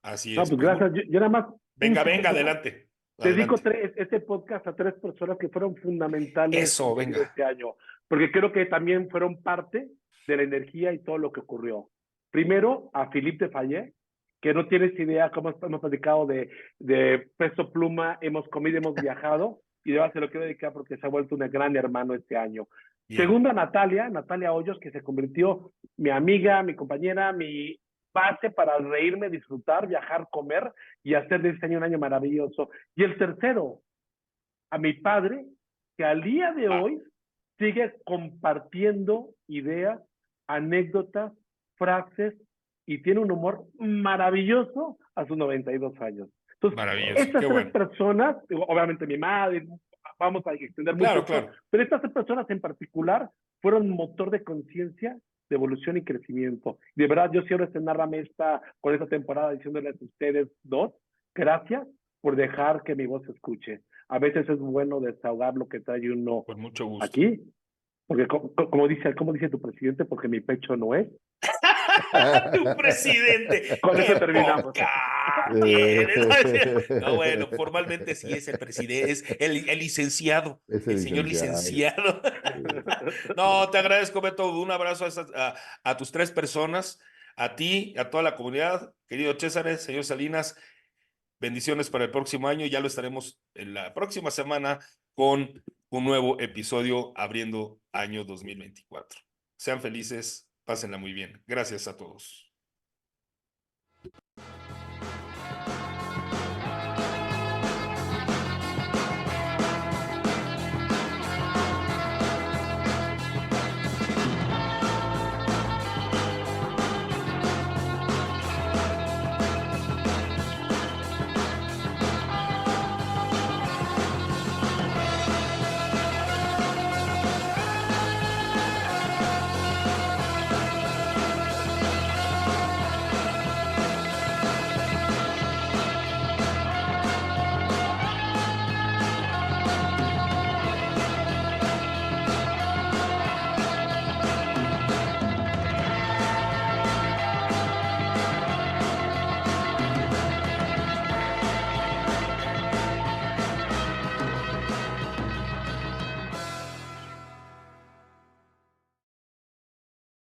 así No, es. pues Pues gracias. Yo nada más un venga, segundo. adelante, Dedico adelante. este podcast a tres personas que fueron fundamentales Eso, en mi vida venga. este año, porque creo que también fueron parte de la energía y todo lo que ocurrió. Primero, a Philippe de Fallé, que no tienes idea cómo hemos platicado de Peso Pluma, hemos comido, hemos viajado, y de verdad se lo quiero dedicar porque se ha vuelto un gran hermano este año. Bien. Segunda, Natalia Hoyos, que se convirtió mi amiga, mi compañera, mi base para reírme, disfrutar, viajar, comer y hacer de este año un año maravilloso. Y el tercero, a mi padre, que al día de hoy sigue compartiendo ideas, anécdotas, frases y tiene un humor maravilloso a sus 92 años. Entonces, Maravilloso, estas qué tres bueno. personas, obviamente mi madre, vamos a extender mucho Claro, esto, claro. pero estas tres personas en particular fueron motor de conciencia, de evolución y crecimiento. De verdad, yo quiero estrenarme con esta temporada diciéndoles a ustedes dos, gracias por dejar que mi voz se escuche. A veces es bueno desahogar lo que trae uno Con mucho gusto. aquí, porque como dice tu presidente, porque mi pecho no es. Tu presidente, Con eso qué terminamos. poca tienes. No, bueno, formalmente sí es el presidente, es el licenciado, Es el el señor licenciado. licenciado. No, te agradezco, Beto, un abrazo a tus tres personas, a ti, a toda la comunidad, querido César, señor Salinas, bendiciones para el próximo año, ya lo estaremos en la próxima semana con un nuevo episodio abriendo año 2024. Sean felices, pásenla muy bien. Gracias a todos.